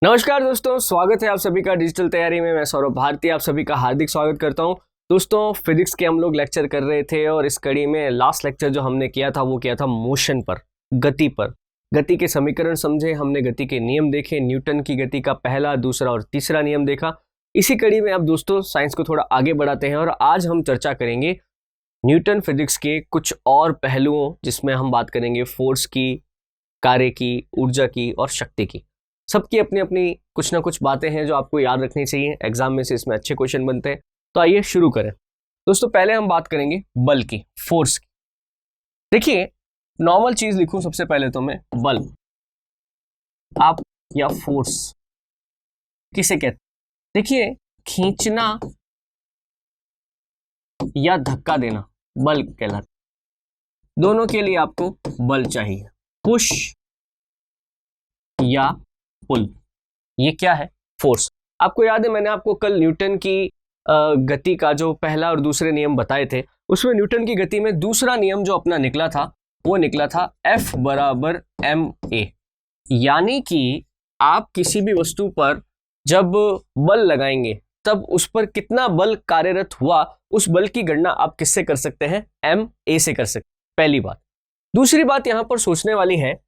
नमस्कार दोस्तों, स्वागत है आप सभी का डिजिटल तैयारी में। मैं सौरभ भारती आप सभी का हार्दिक स्वागत करता हूं। दोस्तों, फिजिक्स के हम लोग लेक्चर कर रहे थे और इस कड़ी में लास्ट लेक्चर जो हमने किया था वो किया था मोशन पर, गति पर। गति के समीकरण समझे हमने, गति के नियम देखे, न्यूटन की गति का पहला, दूसरा और तीसरा नियम देखा। इसी कड़ी में अब दोस्तों साइंस को थोड़ा आगे बढ़ाते हैं और आज हम चर्चा करेंगे न्यूटन फिजिक्स के कुछ और पहलुओं, जिसमें हम बात करेंगे फोर्स की, कार्य की, ऊर्जा की और शक्ति की। सबकी अपनी अपनी कुछ ना कुछ बातें हैं जो आपको याद रखनी चाहिए, एग्जाम में से इसमें अच्छे क्वेश्चन बनते हैं। तो आइए शुरू करें। दोस्तों, पहले हम बात करेंगे बल की, फोर्स की। देखिए, नॉर्मल चीज लिखूं सबसे पहले तो मैं, बल, आप या फोर्स किसे कहते हैं? देखिए, खींचना या धक्का देना बल कहलाता है। दोनों के लिए आपको बल चाहिए, पुश या पुल। ये क्या है? फोर्स। आपको याद है मैंने आपको कल न्यूटन की गति का जो पहला और दूसरे नियम बताए थे, उसमें न्यूटन की गति में दूसरा नियम जो अपना निकला था वो निकला था F बराबर ma। यानी कि आप किसी भी वस्तु पर जब बल लगाएंगे तब उस पर कितना बल कार्यरत हुआ, उस बल की गणना आप किससे कर सकते हैं? ma से कर सकते हैं। पहली बात। दूसरी बात यहां पर सोचने वाली है,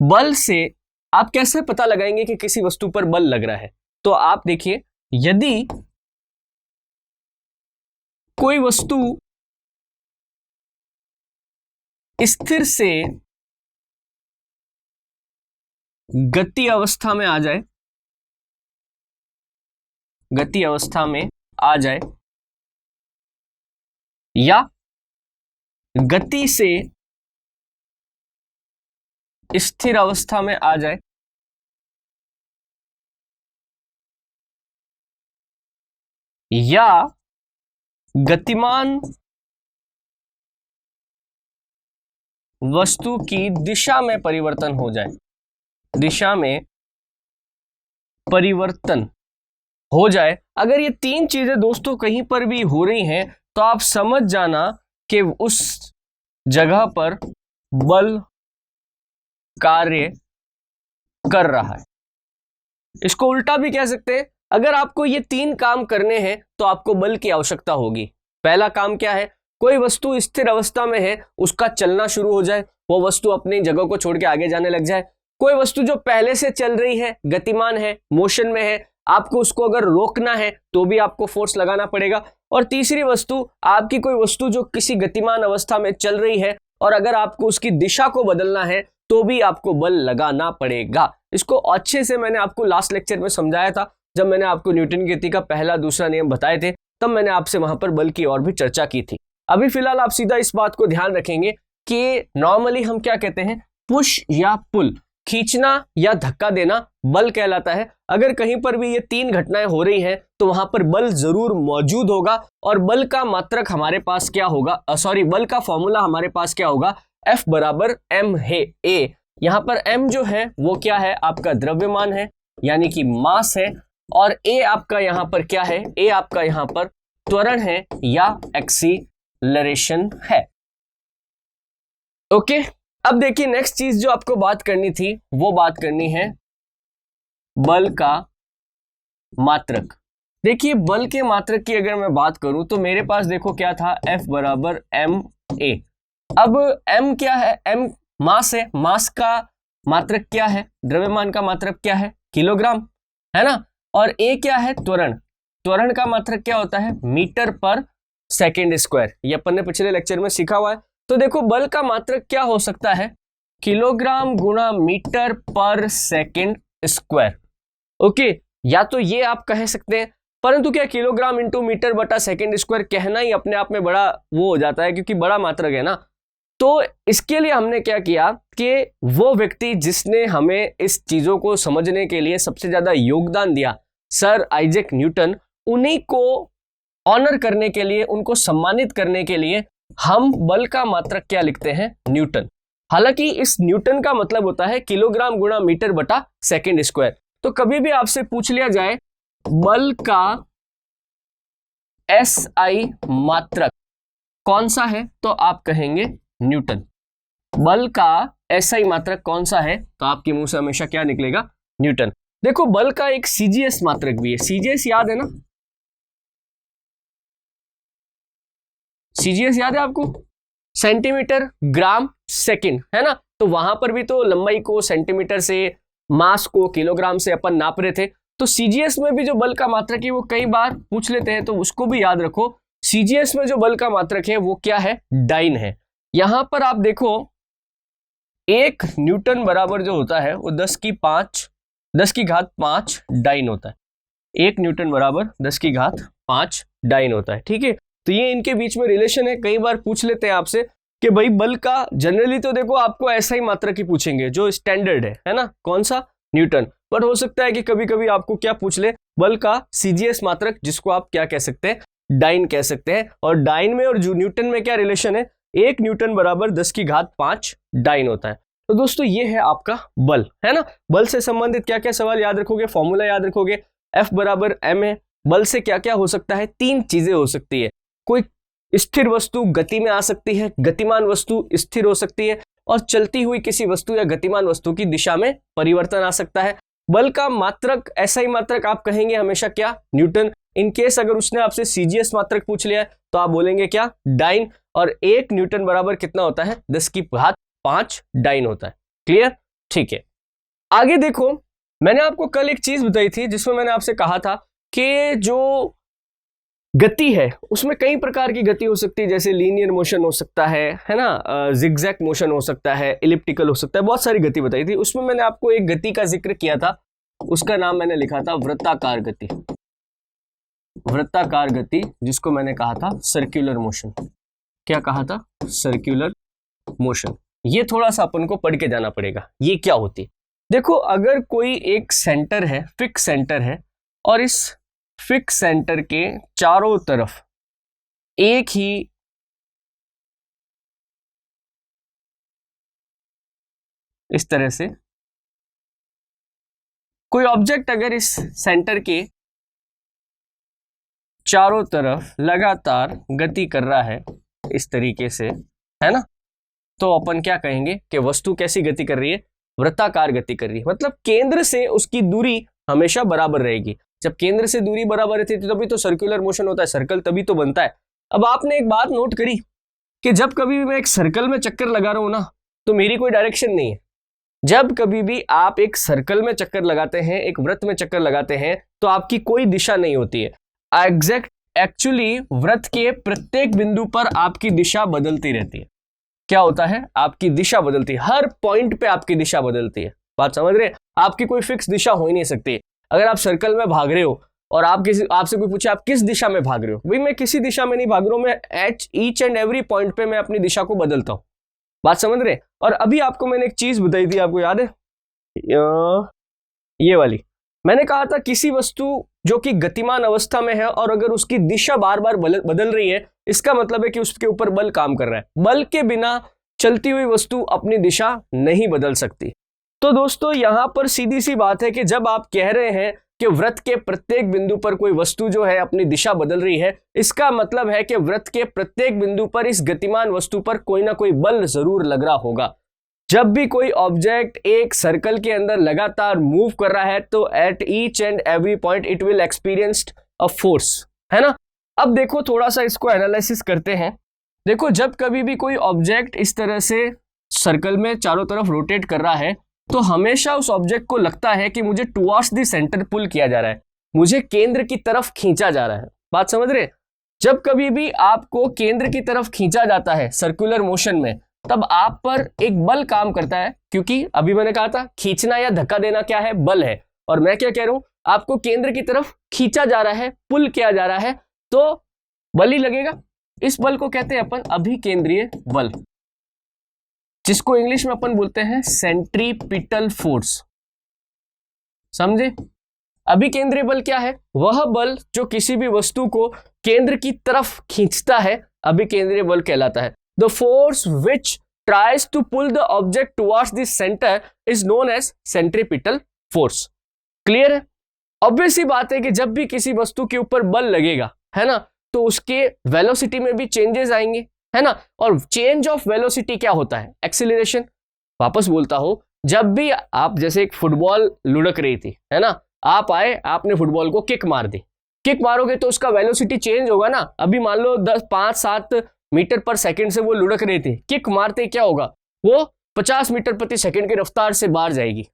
बल से आप कैसे पता लगाएंगे कि किसी वस्तु पर बल लग रहा है? तो आप देखिए, यदि कोई वस्तु स्थिर से गति अवस्था में आ जाए, गति अवस्था में आ जाए, या गति से स्थिर अवस्था में आ जाए, या गतिमान वस्तु की दिशा में परिवर्तन हो जाए, दिशा में परिवर्तन हो जाए। अगर ये तीन चीजें दोस्तों कहीं पर भी हो रही हैं तो आप समझ जाना कि उस जगह पर बल कार्य कर रहा है। इसको उल्टा भी कह सकते हैं, अगर आपको ये तीन काम करने हैं तो आपको बल की आवश्यकता होगी। पहला काम क्या है? कोई वस्तु स्थिर अवस्था में है, उसका चलना शुरू हो जाए, वो वस्तु अपनी जगह को छोड़ के आगे जाने लग जाए। कोई वस्तु जो पहले से चल रही है, गतिमान है, मोशन में है, आपको उसको अगर रोकना है तो भी आपको फोर्स लगाना पड़ेगा। और तीसरी वस्तु, आपकी कोई वस्तु जो किसी गतिमान अवस्था में चल रही है और अगर आपको उसकी दिशा को बदलना है तो भी आपको बल लगाना पड़ेगा। इसको अच्छे से मैंने आपको लास्ट लेक्चर में समझाया था, जब मैंने आपको न्यूटन की गति का पहला दूसरा नियम बताए थे, तब मैंने आपसे वहां पर बल की और भी चर्चा की थी। अभी फिलहाल आप सीधा इस बात को ध्यान रखेंगे कि नॉर्मली हम क्या कहते हैं? पुश या पुल, खींचना या धक्का देना बल कहलाता है। अगर कहीं पर भी ये तीन घटनाएं हो रही हैं तो वहां पर बल जरूर मौजूद होगा। और बल का मात्रक हमारे पास क्या होगा? बल का फॉर्मूला हमारे पास क्या होगा? F बराबर m है a। यहां पर m जो है वो क्या है? आपका द्रव्यमान है, यानी कि मास है। और a आपका यहां पर क्या है? a आपका यहां पर त्वरण है या एक्सीलरेशन है। ओके, अब देखिए, नेक्स्ट चीज जो आपको बात करनी थी वो बात करनी है बल का मात्रक। देखिए, बल के मात्रक की अगर मैं बात करूं तो मेरे पास देखो क्या था? F बराबर ma। अब m क्या है? m मास है, मास का मात्रक क्या है? द्रव्यमान का मात्रक क्या है? किलोग्राम, है ना। और a क्या है? त्वरण। त्वरण का मात्रक क्या होता है? मीटर पर सेकेंड स्क्वायर। ये अपन ने पिछले लेक्चर में सीखा हुआ है। तो देखो, बल का मात्रक क्या हो सकता है? किलोग्राम गुणा मीटर पर सेकेंड स्क्वायर। ओके, या तो ये आप कह सकते हैं, परंतु क्या किलोग्राम इंटू मीटर बटा सेकेंड स्क्वायर कहना ही अपने आप में बड़ा वो हो जाता है, क्योंकि बड़ा मात्रक है ना। तो इसके लिए हमने क्या किया कि वो व्यक्ति जिसने हमें इस चीजों को समझने के लिए सबसे ज्यादा योगदान दिया, सर आइजैक न्यूटन, उन्हीं को ऑनर करने के लिए, उनको सम्मानित करने के लिए हम बल का मात्रक क्या लिखते हैं? न्यूटन। हालांकि इस न्यूटन का मतलब होता है किलोग्राम गुणा मीटर बटा सेकेंड स्क्वायर। तो कभी भी आपसे पूछ लिया जाए बल का SI मात्रक कौन सा है, तो आप कहेंगे न्यूटन। बल का SI मात्रक कौन सा है, तो आपके मुंह से हमेशा क्या निकलेगा? न्यूटन। देखो बल का एक सीजीएस मात्रक भी है, सीजीएस याद है ना, सीजीएस याद है आपको, सेंटीमीटर ग्राम सेकंड, है ना। तो वहां पर भी तो लंबाई को सेंटीमीटर से, मास को किलोग्राम से अपन नाप रहे थे। तो सीजीएस में भी जो बल का मात्रक है वो कई बार पूछ लेते हैं, तो उसको भी याद रखो। सीजीएस में जो बल का मात्रक है वो क्या है, डाइन है। यहां पर आप देखो 1 न्यूटन बराबर जो होता है वो 10 की घात 5 डाइन होता है। 1 न्यूटन बराबर 10 की घात 5 डाइन होता है, ठीक है। तो ये इनके बीच में रिलेशन है। कई बार पूछ लेते हैं आपसे कि भाई बल का, जनरली तो देखो आपको ऐसा ही मात्रक ही पूछेंगे जो स्टैंडर्ड है ना, कौन सा, न्यूटन। पर हो सकता है कि कभी कभी आपको क्या पूछ ले, बल का सीजीएस मात्रक, जिसको आप क्या कह सकते हैं, डाइन कह सकते हैं। और डाइन में और न्यूटन में क्या रिलेशन है, 1 न्यूटन बराबर 10 की घात 5 डाइन होता है। तो दोस्तों ये है आपका बल, है ना। बल से संबंधित क्या क्या सवाल याद रखोगे, फॉर्मूला याद रखोगे, F बराबर m है। बल से क्या क्या हो सकता है, 3 चीजें हो सकती है। कोई स्थिर वस्तु गति में आ सकती है, गतिमान वस्तु स्थिर हो सकती है, और चलती हुई किसी वस्तु या गतिमान वस्तु की दिशा में परिवर्तन आ सकता है। बल का मात्रक, ऐसा ही मात्रक आप कहेंगे हमेशा क्या, न्यूटन। इन केस अगर उसने आपसे सीजीएस मात्रक पूछ लिया है तो आप बोलेंगे क्या, डाइन। और 1 न्यूटन बराबर कितना होता है, 10 की घात 5 डाइन होता है। क्लियर, ठीक है। आगे देखो, मैंने आपको कल एक चीज बताई थी जिसमें मैंने आपसे कहा था कि जो गति है उसमें कई प्रकार की गति हो सकती है, जैसे लीनियर मोशन हो सकता है ना, जिगजैग मोशन हो सकता है, इलिप्टिकल हो सकता है, बहुत सारी गति बताई थी। उसमें मैंने आपको एक गति का जिक्र किया था, उसका नाम मैंने लिखा था वृत्ताकार गति। वृत्ताकार गति, जिसको मैंने कहा था सर्कुलर मोशन। क्या कहा था, सर्कुलर मोशन। ये थोड़ा सा अपन को पढ़ के जाना पड़ेगा, ये क्या होती है। देखो अगर कोई एक सेंटर है, फिक्स सेंटर है, और इस फिक्स सेंटर के चारों तरफ एक ही इस तरह से कोई ऑब्जेक्ट अगर इस सेंटर के चारों तरफ लगातार गति कर रहा है इस तरीके से, है ना, तो अपन क्या कहेंगे कि वस्तु कैसी गति कर रही है, वृत्ताकार गति कर रही है। मतलब केंद्र से उसकी दूरी हमेशा बराबर रहेगी। जब केंद्र से दूरी बराबर रहती है तभी तो सर्कुलर मोशन होता है, सर्कल तभी तो बनता है। अब आपने एक बात नोट करी कि जब कभी भी मैं एक सर्कल में चक्कर लगा रहा हूं ना, तो मेरी कोई डायरेक्शन नहीं है। जब कभी भी आप एक सर्कल में चक्कर लगाते हैं, एक वृत्त में चक्कर लगाते हैं, तो आपकी कोई दिशा नहीं होती है। एक्चुअली वृत्त के प्रत्येक बिंदु पर आपकी दिशा बदलती रहती है। क्या होता है, आपकी दिशा बदलती है, हर पॉइंट पे आपकी दिशा बदलती है। बात समझ रहे हैं, आपकी कोई फिक्स दिशा हो ही नहीं सकती। अगर आप सर्कल में भाग रहे हो और आपसे कोई पूछे आप किस दिशा में भाग रहे हो, भाई मैं किसी दिशा में नहीं भाग रहा हूं, मैं ईच एंड एवरी पॉइंट पे मैं अपनी दिशा को बदलता हूं। बात समझ रहे। और अभी आपको मैंने एक चीज बताई थी, आपको याद है, ये वाली, मैंने कहा था किसी वस्तु जो कि गतिमान अवस्था में है और अगर उसकी दिशा बार बार बदल रही है, इसका मतलब है कि उसके ऊपर बल काम कर रहा है। बल के बिना चलती हुई वस्तु अपनी दिशा नहीं बदल सकती। तो दोस्तों यहां पर सीधी सी बात है कि जब आप कह रहे हैं कि वृत्त के प्रत्येक बिंदु पर कोई वस्तु जो है अपनी दिशा बदल रही है, इसका मतलब है कि वृत्त के प्रत्येक बिंदु पर इस गतिमान वस्तु पर कोई ना कोई बल जरूर लग रहा होगा। जब भी कोई ऑब्जेक्ट एक सर्कल के अंदर लगातार मूव कर रहा है तो at each and every point it will experience a force, है ना। अब देखो थोड़ा सा इसको एनालिसिस करते हैं। देखो जब कभी भी कोई ऑब्जेक्ट इस तरह से सर्कल में चारों तरफ रोटेट कर रहा है तो हमेशा उस ऑब्जेक्ट को लगता है कि मुझे टुवर्ड्स द सेंटर पुल किया जा रहा है, मुझे केंद्र की तरफ खींचा जा रहा है। बात समझ रहे। जब कभी भी आपको केंद्र की तरफ खींचा जाता है सर्कुलर मोशन में, तब आप पर एक बल काम करता है, क्योंकि अभी मैंने कहा था खींचना या धक्का देना क्या है, बल है। और मैं क्या कह रहा हूं, आपको केंद्र की तरफ खींचा जा रहा है, पुल किया जा रहा है, तो बल ही लगेगा। इस बल को कहते हैं अपन अभिकेंद्रीय बल, जिसको इंग्लिश में अपन बोलते हैं सेंट्रीपिटल फोर्स। समझे। अभिकेंद्रीय बल क्या है, वह बल जो किसी भी वस्तु को केंद्र की तरफ खींचता है, अभिकेंद्रीय बल कहलाता है। The force which tries to pull the object towards the centre is known as centripetal force. Clear है। ऑब्वियस सी बात है कि जब भी किसी वस्तु के ऊपर बल लगेगा, है ना, तो उसके वेलोसिटी में भी चेंजेस आएंगे, है ना। और चेंज ऑफ वेलोसिटी क्या होता है, एक्सीलरेशन। वापस बोलता हूं, जब भी आप जैसे एक फुटबॉल लुढ़क रही थी, है ना, आप आए, आपने फुटबॉल को किक मार दी, किक मारोगे तो उसका वेलोसिटी चेंज होगा ना। अभी मान लो 5-7 मीटर पर सेकंड से वो लुढ़क रही थी, किक मारते क्या होगा, वो 50 मीटर प्रति सेकंड की रफ्तार से बाहर जाएगी।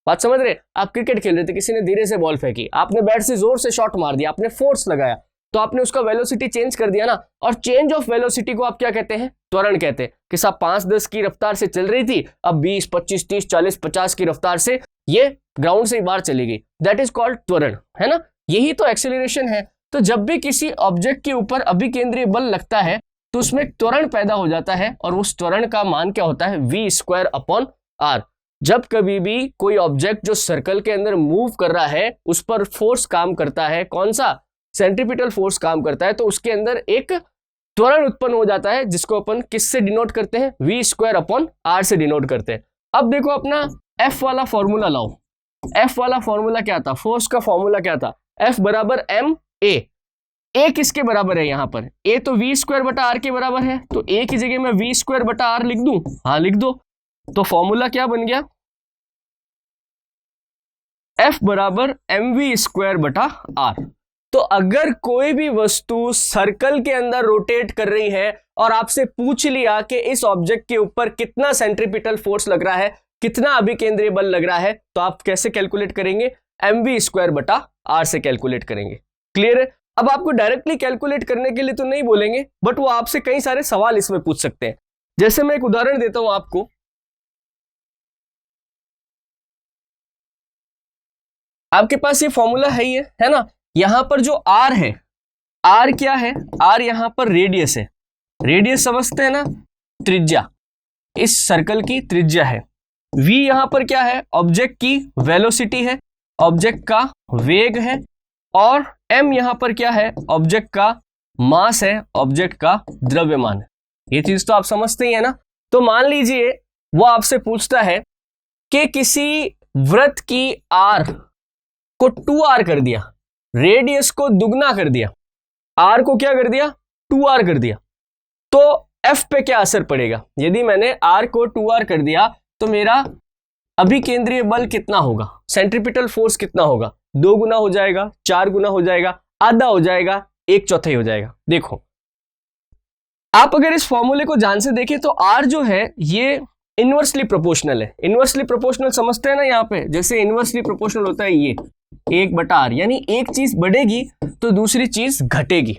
बात समझ रहे? आप क्रिकेट खेल रहे थे, किसी ने धीरे से बॉल फेंकी, आपने बैट से जोर से शॉट मार दिया, आपने फोर्स लगाया, तो आपने उसका वेलोसिटी चेंज कर दिया ना। और चेंज ऑफ वेलोसिटी को आप क्या कहते हैं? त्वरण कहते हैं। कि साहब 5-10 की रफ्तार से चल रही थी, अब 20, 25, 30, 40, 50 की रफ्तार से ये ग्राउंड से बाहर चली गई, दैट इज कॉल्ड त्वरण, है ना। यही तो एक्सेलरेशन है। तो जब भी किसी ऑब्जेक्ट के ऊपर अभिकेंद्रीय बल लगता है तो उसमें त्वरण पैदा हो जाता है, और उस त्वरण का मान क्या होता है? v²/r। जब कभी भी कोई ऑब्जेक्ट जो सर्कल के अंदर मूव कर रहा है उस पर फोर्स काम करता है, कौन सा? सेंट्रीपिटल फोर्स काम करता है, तो उसके अंदर एक त्वरण उत्पन्न हो जाता है, जिसको अपन किससे डिनोट करते हैं? v²/r से डिनोट करते हैं। अब देखो अपना F वाला फॉर्मूला लाओ। F वाला फॉर्मूला क्या था? फोर्स का फॉर्मूला क्या था? F बराबर ma। a किसके बराबर है? यहां पर a तो v²/r के बराबर है, तो a की जगह मैं v²/r लिख दूं? हाँ लिख दो। तो फॉर्मूला क्या बन गया? F बराबर mv²/r। तो अगर कोई भी वस्तु सर्कल के अंदर रोटेट कर रही है और आपसे पूछ लिया कि इस ऑब्जेक्ट के ऊपर कितना सेंट्रीपिटल फोर्स लग रहा है, कितना अभिकेंद्रीय बल लग रहा है, तो आप कैसे कैलकुलेट करेंगे? mv²/r से कैलकुलेट करेंगे। क्लियर है? अब आपको डायरेक्टली कैलकुलेट करने के लिए तो नहीं बोलेंगे, बट वो आपसे कई सारे सवाल इसमें पूछ सकते हैं। जैसे मैं एक उदाहरण देता हूं आपको। आपके पास ये फॉर्मूला है ही है ना। यहां पर जो r है, r क्या है? r यहां पर रेडियस है। रेडियस समझते हैं ना, त्रिज्या, इस सर्कल की त्रिज्या है। v यहां पर क्या है? ऑब्जेक्ट की वेलोसिटी है, ऑब्जेक्ट का वेग है। और m यहां पर क्या है? ऑब्जेक्ट का मास है, ऑब्जेक्ट का द्रव्यमान है। ये चीज तो आप समझते ही है ना। तो मान लीजिए वो आपसे पूछता है कि किसी वृत्त की r को 2r कर दिया, रेडियस को दुगना कर दिया, r को क्या कर दिया? 2r कर दिया, तो f पे क्या असर पड़ेगा? यदि मैंने r को 2r कर दिया तो मेरा अभिकेंद्रीय बल कितना होगा? सेंट्रीपिटल फोर्स कितना होगा? 2 गुना हो जाएगा, 4 गुना हो जाएगा, आधा हो जाएगा, 1/4 हो जाएगा। देखो आप अगर इस फॉर्मूले को ध्यान से देखें तो r जो है ये इनवर्सली प्रोपोर्शनल है। इनवर्सली प्रोपोर्शनल समझते हैं ना, यहाँ पे जैसे इनवर्सली प्रोपोर्शनल होता है ये 1/r, यानी एक चीज बढ़ेगी तो दूसरी चीज घटेगी।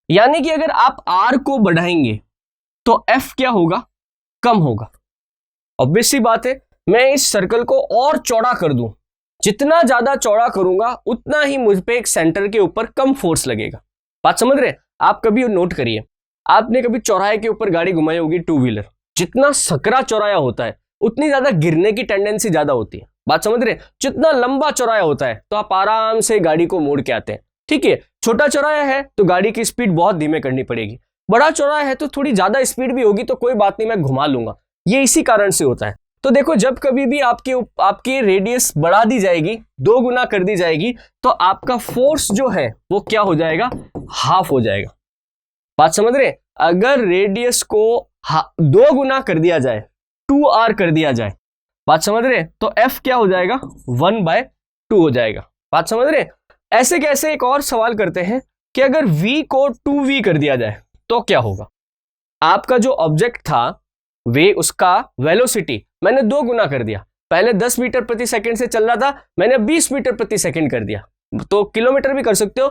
यानी कि अगर आप r को बढ़ाएंगे तो f क्या होगा? कम होगा। ऑब्वियस सी बात है, मैं इस सर्कल को और चौड़ा कर दूं, जितना ज्यादा चौड़ा करूंगा उतना ही मुझ पे एक सेंटर के ऊपर कम फोर्स लगेगा। बात समझ रहे? आप कभी नोट करिए, आपने कभी चौराहे के ऊपर गाड़ी घुमाई होगी, 2 व्हीलर, जितना सकरा चौराया होता है उतनी ज्यादा गिरने की टेंडेंसी ज्यादा होती है। बात समझ रहे? जितना लंबा चौराया होता है तो आप आराम से गाड़ी को मोड़ के आते हैं, ठीक है। छोटा चौराया है तो गाड़ी की स्पीड बहुत धीमे करनी पड़ेगी, बड़ा चौराया है तो थोड़ी ज्यादा स्पीड भी होगी, तो कोई बात नहीं, मैं घुमा लूंगा। ये इसी कारण से होता है। तो देखो जब कभी भी आपकी रेडियस बढ़ा दी जाएगी, 2 गुना कर दी जाएगी, तो आपका फोर्स जो है वो क्या हो जाएगा? हाफ हो जाएगा। बात समझ रहे? अगर रेडियस को 2 गुना कर दिया जाए, 2r कर दिया जाए, बात समझ रहे? तो f क्या हो जाएगा? 1/2 हो जाएगा। बात समझ रहे? ऐसे कैसे एक और सवाल करते हैं कि अगर v को 2v कर दिया जाए तो क्या होगा? आपका जो ऑब्जेक्ट था वे, उसका वेलोसिटी मैंने 2 गुना कर दिया। पहले 10 मीटर प्रति सेकंड से चल रहा था, मैंने 20 मीटर प्रति सेकंड कर दिया। तो किलोमीटर भी कर सकते हो,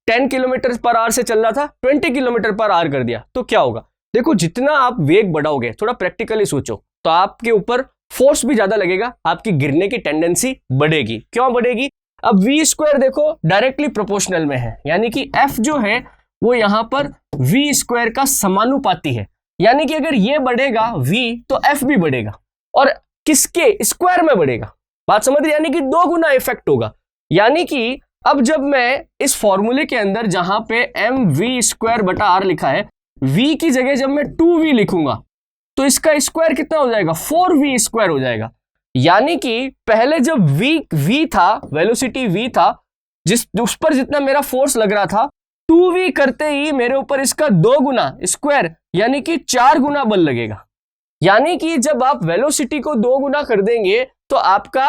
10 किलोमीटर पर आवर से चल रहा था, 20 किलोमीटर पर आवर कर दिया, तो क्या होगा? देखो जितना आप वेग बढ़ाओगे, थोड़ा प्रैक्टिकली सोचो, तो आपके ऊपर फोर्स भी ज्यादा लगेगा, आपकी गिरने की टेंडेंसी बढ़ेगी। क्यों बढ़ेगी? अब v² देखो डायरेक्टली प्रोपोर्शनल में है, यानी कि f जो है वो यहां पर v² का समानुपाती है। यानी कि अगर ये बढ़ेगा v तो f भी बढ़ेगा, और किसके? स्क्वायर में बढ़ेगा। बात समझ रहे? यानी कि 2 गुना इफेक्ट होगा। यानी कि अब जब मैं इस फॉर्मूले के अंदर जहां पे mv²/r लिखा है, v की जगह जब मैं 2v लिखूंगा तो इसका स्क्वायर कितना हो जाएगा? 4v² हो जाएगा। यानी कि पहले जब v था, वेलोसिटी v था, उस पर जितना मेरा फोर्स लग रहा था, 2v करते ही मेरे ऊपर इसका 2 गुना स्क्वायर यानी कि 4 गुना बल लगेगा। यानी कि जब आप वेलोसिटी को 2 गुना कर देंगे तो आपका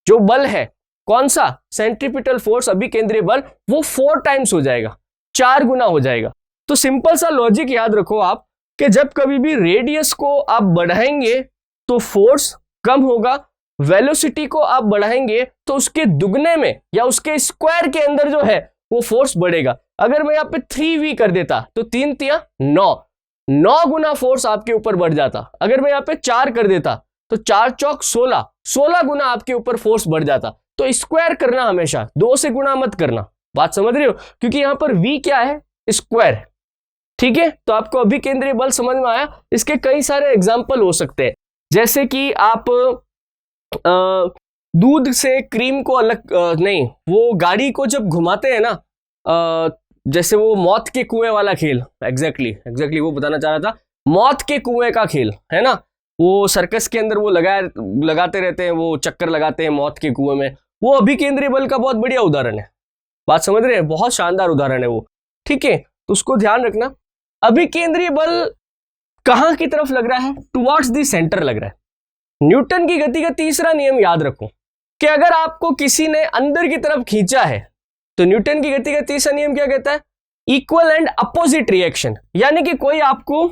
जो बल है, कौन सा, सेंट्रीपिटल फोर्स, अभिकेंद्रीय बल, वो 4 टाइम्स हो जाएगा, 4 गुना हो जाएगा। तो सिंपल सा लॉजिक याद रखो आप कि जब कभी भी रेडियस को आप बढ़ाएंगे तो फोर्स कम होगा, वेलोसिटी को आप बढ़ाएंगे तो उसके दुगने में या उसके स्क्वायर के अंदर जो है वो फोर्स बढ़ेगा। अगर मैं यहाँ पे 3v कर देता तो 3 तिया 9 गुना फोर्स आपके ऊपर बढ़ जाता। अगर मैं यहाँ पे 4 कर देता तो 4 चौक 16 गुना आपके ऊपर फोर्स बढ़ जाता। तो स्क्वायर करना हमेशा, 2 से गुना मत करना, बात समझ रहे हो, क्योंकि यहां पर v क्या है, स्क्वायर है। ठीक है, तो आपको अभिकेंद्रीय बल समझ में आया। इसके कई सारे एग्जाम्पल हो सकते हैं, जैसे कि आप दूध से क्रीम को अलग नहीं, वो गाड़ी को जब घुमाते हैं ना, जैसे वो मौत के कुएं वाला खेल, एग्जैक्टली वो बताना चाह रहा था, मौत के कुएं का खेल है ना, वो सर्कस के अंदर वो लगाते रहते हैं, वो चक्कर लगाते हैं मौत के कुएं में, वो अभिकेंद्रीय बल का बहुत बढ़िया उदाहरण है। बात समझ रहे हैं, बहुत शानदार उदाहरण है वो। ठीक है, तो उसको ध्यान रखना। अभिकेंद्रीय बल कहां की तरफ लग रहा है, टुवर्ड्स द सेंटर लग रहा है। न्यूटन की गति का तीसरा नियम याद रखो कि अगर आपको किसी ने अंदर की तरफ खींचा है तो न्यूटन की गति का तीसरा नियम क्या कहता है, इक्वल एंड अपोजिट रिएक्शन। यानी कि कोई आपको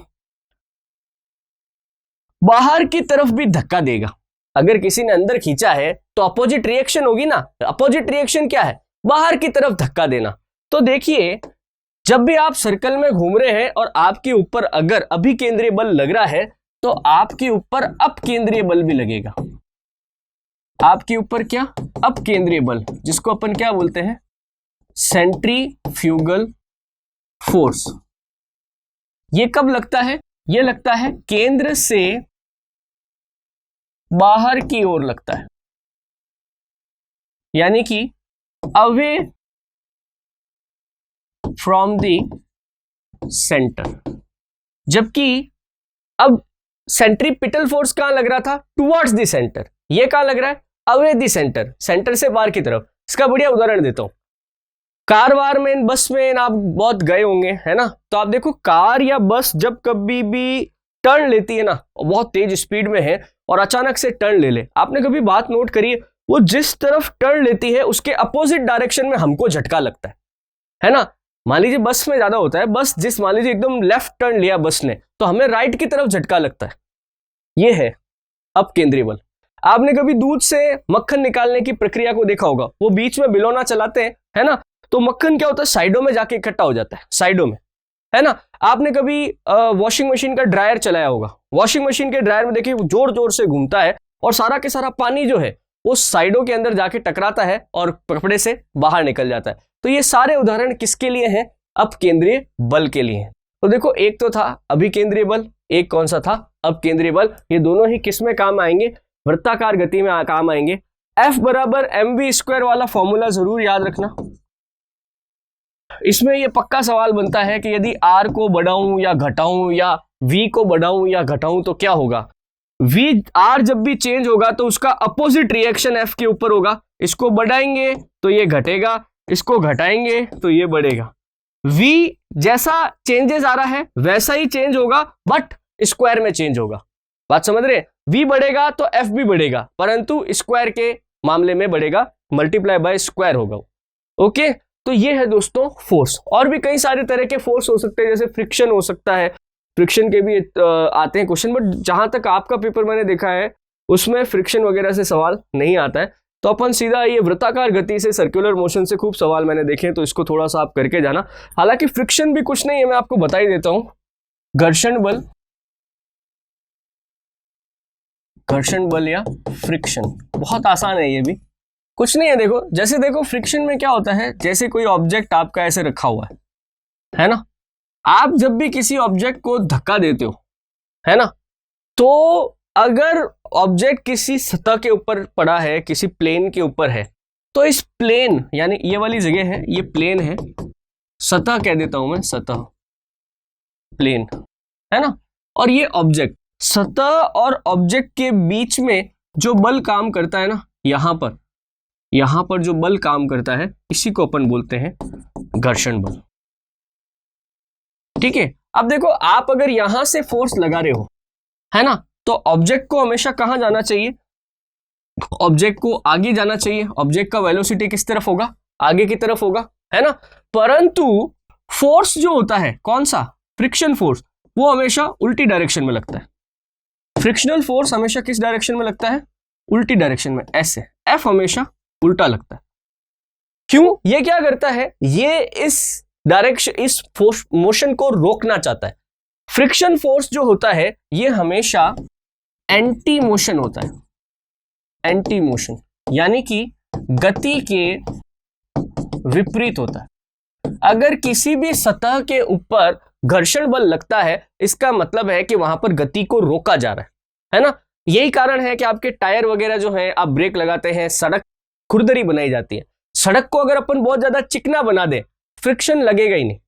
बाहर की तरफ भी धक्का देगा, अगर किसी ने अंदर खींचा है तो अपोजिट रिएक्शन होगी ना। अपोजिट रिएक्शन क्या है, बाहर की तरफ धक्का देना। तो देखिए, जब भी आप सर्कल में घूम रहे हैं और आपके ऊपर अगर अभिकेंद्रीय बल लग रहा है तो आपके ऊपर अपकेंद्रीय बल भी लगेगा। आपके ऊपर क्या, अपकेंद्रीय बल, जिसको अपन क्या बोलते हैं, सेंट्रीफ्यूगल फोर्स। ये कब लगता है, ये लगता है केंद्र से बाहर की ओर लगता है, यानी कि अवे फ्रॉम द सेंटर। जबकि अब सेंट्रीपिटल फोर्स कहां लग रहा था, टुवर्ड्स द सेंटर, ये कहां लग रहा है, अवे द सेंटर, सेंटर से बाहर की तरफ। इसका बढ़िया उदाहरण देता हूं, कार वार में, बस में आप बहुत गए होंगे है ना, तो आप देखो कार या बस जब कभी भी टर्न लेती है ना, बहुत तेज स्पीड में है और अचानक से टर्न ले ले, आपने कभी बात नोट करी है, वो जिस तरफ टर्न लेती है उसके अपोजिट डायरेक्शन में हमको झटका लगता है ना। मान लीजिए बस में ज्यादा होता है, बस जिस मान लीजिए एकदम लेफ्ट टर्न लिया बस ने तो हमें राइट की तरफ झटका लगता है, ये है अपकेंद्रीय बल। आपने कभी दूध से मक्खन निकालने की प्रक्रिया को देखा होगा, वो बीच में बिलौना चलाते हैं है ना, तो मक्खन क्या होता है, साइडों में जाके इकट्ठा हो जाता है, साइडों में है ना। आपने कभी वॉशिंग मशीन का ड्रायर चलाया होगा, वॉशिंग मशीन के ड्रायर में देखिए जोर जोर से घूमता है और सारा के सारा पानी जो है वो साइडों के अंदर जाके टकराता है और कपड़े से बाहर निकल जाता है। तो ये सारे उदाहरण किसके लिए हैं, अपकेंद्रीय बल के लिए हैं। तो देखो, एक तो था अभिकेंद्रीय बल, एक कौन सा था, अपकेंद्रीय बल। ये दोनों ही किस में काम आएंगे, वृत्ताकार गति में काम आएंगे। F बराबर mv² वाला फॉर्मूला जरूर याद रखना। इसमें ये पक्का सवाल बनता है कि यदि r को बढ़ाऊं या घटाऊं या v को बढ़ाऊं या घटाऊं तो क्या होगा। r जब भी चेंज होगा तो उसका अपोजिट रिएक्शन f के ऊपर होगा। इसको बढ़ाएंगे तो ये घटेगा, इसको घटाएंगे तो ये बढ़ेगा। v जैसा चेंजेस आ रहा है वैसा ही चेंज होगा, बट स्क्वायर में चेंज होगा। बात समझ रहे हैं, v बढ़ेगा तो f भी बढ़ेगा, परंतु स्क्वायर के मामले में बढ़ेगा, मल्टीप्लाई बाय स्क्वायर होगा। ओके, तो ये है दोस्तों फोर्स। और भी कई सारे तरह के फोर्स हो सकते हैं, जैसे फ्रिक्शन हो सकता है, फ्रिक्शन के भी आते हैं क्वेश्चन, बट जहां तक आपका पेपर मैंने देखा है उसमें फ्रिक्शन वगैरह से सवाल नहीं आता है। तो अपन सीधा ये वृत्ताकार गति से, सर्कुलर मोशन से खूब सवाल मैंने देखे, तो इसको थोड़ा सा आप करके जाना। हालांकि फ्रिक्शन भी कुछ नहीं है, मैं आपको बता ही देता हूं। घर्षण बल, घर्षण बल या फ्रिक्शन, बहुत आसान है, ये भी कुछ नहीं है। देखो, जैसे देखो फ्रिक्शन में क्या होता है, जैसे कोई ऑब्जेक्ट आपका ऐसे रखा हुआ है ना, आप जब भी किसी ऑब्जेक्ट को धक्का देते हो है ना, तो अगर ऑब्जेक्ट किसी सतह के ऊपर पड़ा है, किसी प्लेन के ऊपर है, तो इस प्लेन, यानी ये वाली जगह है, ये प्लेन है, सतह कह देता हूं मैं, सतह प्लेन है ना, और ये ऑब्जेक्ट, सतह और ऑब्जेक्ट के बीच में जो बल काम करता है ना, यहां पर जो बल काम करता है, इसी को अपन बोलते हैं घर्षण बल। ठीक है, अब देखो, आप अगर यहां से फोर्स लगा रहे हो है ना। तो ऑब्जेक्ट को हमेशा कहां जाना चाहिए, ऑब्जेक्ट को आगे जाना चाहिए। ऑब्जेक्ट का वेलोसिटी किस तरफ होगा, आगे की तरफ होगा, है ना। परंतु फोर्स जो होता है कौन सा, फ्रिक्शन फोर्स, वो हमेशा उल्टी डायरेक्शन में लगता है। फ्रिक्शनल फोर्स हमेशा किस डायरेक्शन में लगता है, उल्टी डायरेक्शन में, ऐसे। एफ हमेशा उल्टा लगता है। क्यों, ये क्या करता है, ये इस डायरेक्शन, इस फोर्स मोशन को रोकना चाहता है। फ्रिक्शन फोर्स जो होता है ये हमेशा एंटी मोशन होता है, एंटी मोशन, यानी कि गति के विपरीत होता है। अगर किसी भी सतह के ऊपर घर्षण बल लगता है, इसका मतलब है कि वहां पर गति को रोका जा रहा है ना। यही कारण है कि आपके टायर वगैरह जो है, आप ब्रेक लगाते हैं, सड़क खुरदरी बनाई जाती है। सड़क को अगर अपन बहुत ज्यादा चिकना बना दे, फ्रिक्शन लगेगा ही नहीं।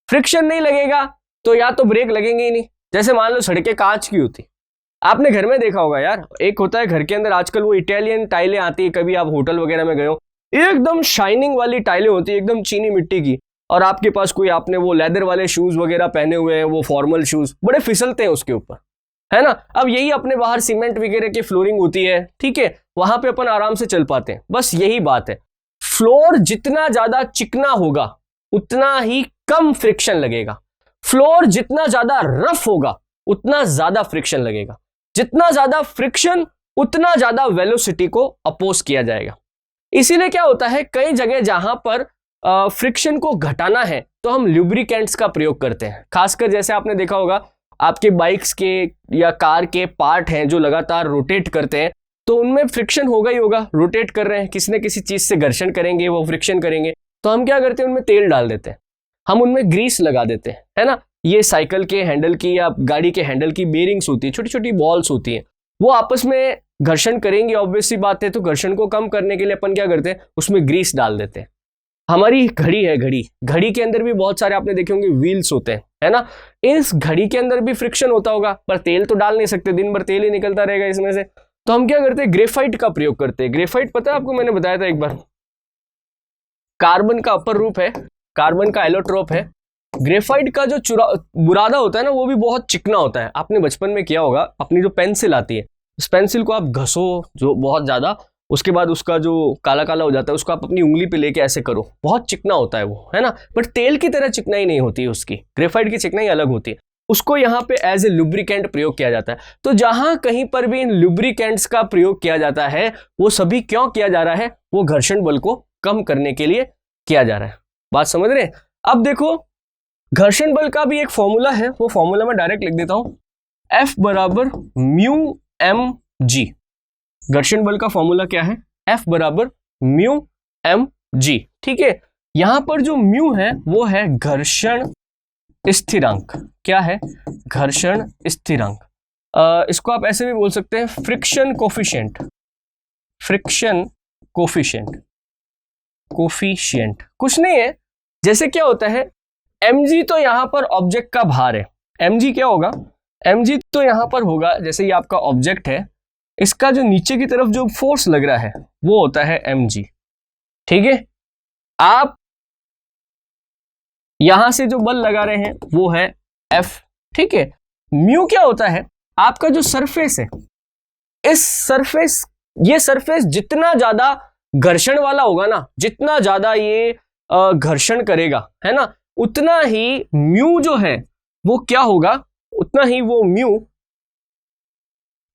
फ्रिक्शन नहीं लगेगा तो या तो ब्रेक लगेंगे ही नहीं। जैसे मान लो सड़कें कांच की होती, आपने घर में देखा होगा यार, एक होता है घर के अंदर आजकल वो इटालियन टाइलें आती है, कभी आप होटल वगैरह में गए हो, एकदम शाइनिंग वाली टाइलें होती है, एकदम चीनी मिट्टी की, और आपके पास कोई, आपने वो लेदर वाले शूज वगैरह पहने हुए हैं, वो फॉर्मल शूज, बड़े फिसलते हैं उसके ऊपर, है ना। अब यही अपने बाहर सीमेंट वगैरह की फ्लोरिंग होती है, ठीक है, वहां पे अपन आराम से चल पाते हैं। बस यही बात है, फ्लोर जितना ज्यादा चिकना होगा उतना ही कम फ्रिक्शन लगेगा, फ्लोर जितना ज्यादा रफ होगा उतना ज्यादा फ्रिक्शन लगेगा। जितना ज्यादा फ्रिक्शन उतना ज्यादा वेलोसिटी को अपोज किया जाएगा। इसीलिए क्या होता है, कई जगह जहां पर फ्रिक्शन को घटाना है तो हम ल्यूब्रिकेंट्स का प्रयोग करते हैं। खासकर जैसे आपने देखा होगा आपके बाइक्स के या कार के पार्ट हैं जो लगातार रोटेट करते हैं, तो उनमें फ्रिक्शन होगा ही होगा, रोटेट कर रहे हैं, किसी न किसी चीज से घर्षण करेंगे, वो फ्रिक्शन करेंगे। तो हम क्या करते हैं, उनमें तेल डाल देते हैं, हम उनमें ग्रीस लगा देते हैं, है ना। ये साइकिल के हैंडल की या गाड़ी के हैंडल की बेरिंग्स होती है, छोटी छोटी बॉल्स होती हैं, वो आपस में घर्षण करेंगी, ऑब्वियस सी बात है। तो घर्षण को कम करने के लिए अपन क्या करते हैं, उसमें ग्रीस डाल देते हैं। हमारी घड़ी है, घड़ी के अंदर भी बहुत सारे आपने देखे होंगे व्हील्स होते हैं, है ना। इस घड़ी के अंदर भी फ्रिक्शन होता होगा, पर तेल तो डाल नहीं सकते, दिन भर तेल ही निकलता रहेगा इसमें से। तो हम क्या करते हैं, ग्रेफाइट का प्रयोग करते हैं। ग्रेफाइट पता है आपको, मैंने बताया था एक बार, कार्बन का अपर रूप है, कार्बन का एलोट्रोप है। ग्रेफाइट का जो बुरादा होता है ना, वो भी बहुत चिकना होता है। आपने बचपन में किया होगा, अपनी जो पेंसिल आती है, उस पेंसिल को आप घसो जो बहुत ज्यादा, उसके बाद उसका जो काला काला हो जाता है उसको आप अपनी उंगली पे लेके ऐसे करो, बहुत चिकना होता है वो, है ना। बट तेल की तरह चिकनाई नहीं होती है उसकी, ग्रेफाइट की चिकनाई अलग होती है। उसको यहाँ पे एज ए लुब्रिकेंट प्रयोग किया जाता है। तो जहां कहीं पर भी इन लुब्रिकेंट्स का प्रयोग किया जाता है, वो सभी क्यों किया जा रहा है, वो घर्षण बल को कम करने के लिए किया जा रहा है। बात समझ रहे हैं। अब देखो, घर्षण बल का भी एक फॉर्मूला है, वो फॉर्मूला मैं डायरेक्ट लिख देता हूं, F बराबर म्यू एम जी। घर्षण बल का फॉर्मूला क्या है, F बराबर म्यू एम जी, ठीक है। यहां पर जो म्यू है वो है घर्षण स्थिरांक। क्या है, घर्षण स्थिरांक। इसको आप ऐसे भी बोल सकते हैं friction coefficient, friction coefficient, coefficient कुछ नहीं है। जैसे क्या होता है, mg तो यहां पर ऑब्जेक्ट का भार है, mg क्या होगा, mg तो यहां पर होगा, जैसे ये आपका ऑब्जेक्ट है, इसका जो नीचे की तरफ जो फोर्स लग रहा है वो होता है mg, ठीक है। आप यहां से जो बल लगा रहे हैं वो है F, ठीक है। म्यू क्या होता है, आपका जो सरफेस है, इस सरफेस, ये सरफेस जितना ज्यादा घर्षण वाला होगा ना, जितना ज्यादा ये घर्षण करेगा, है ना, उतना ही म्यू जो है वो क्या होगा, उतना ही वो म्यू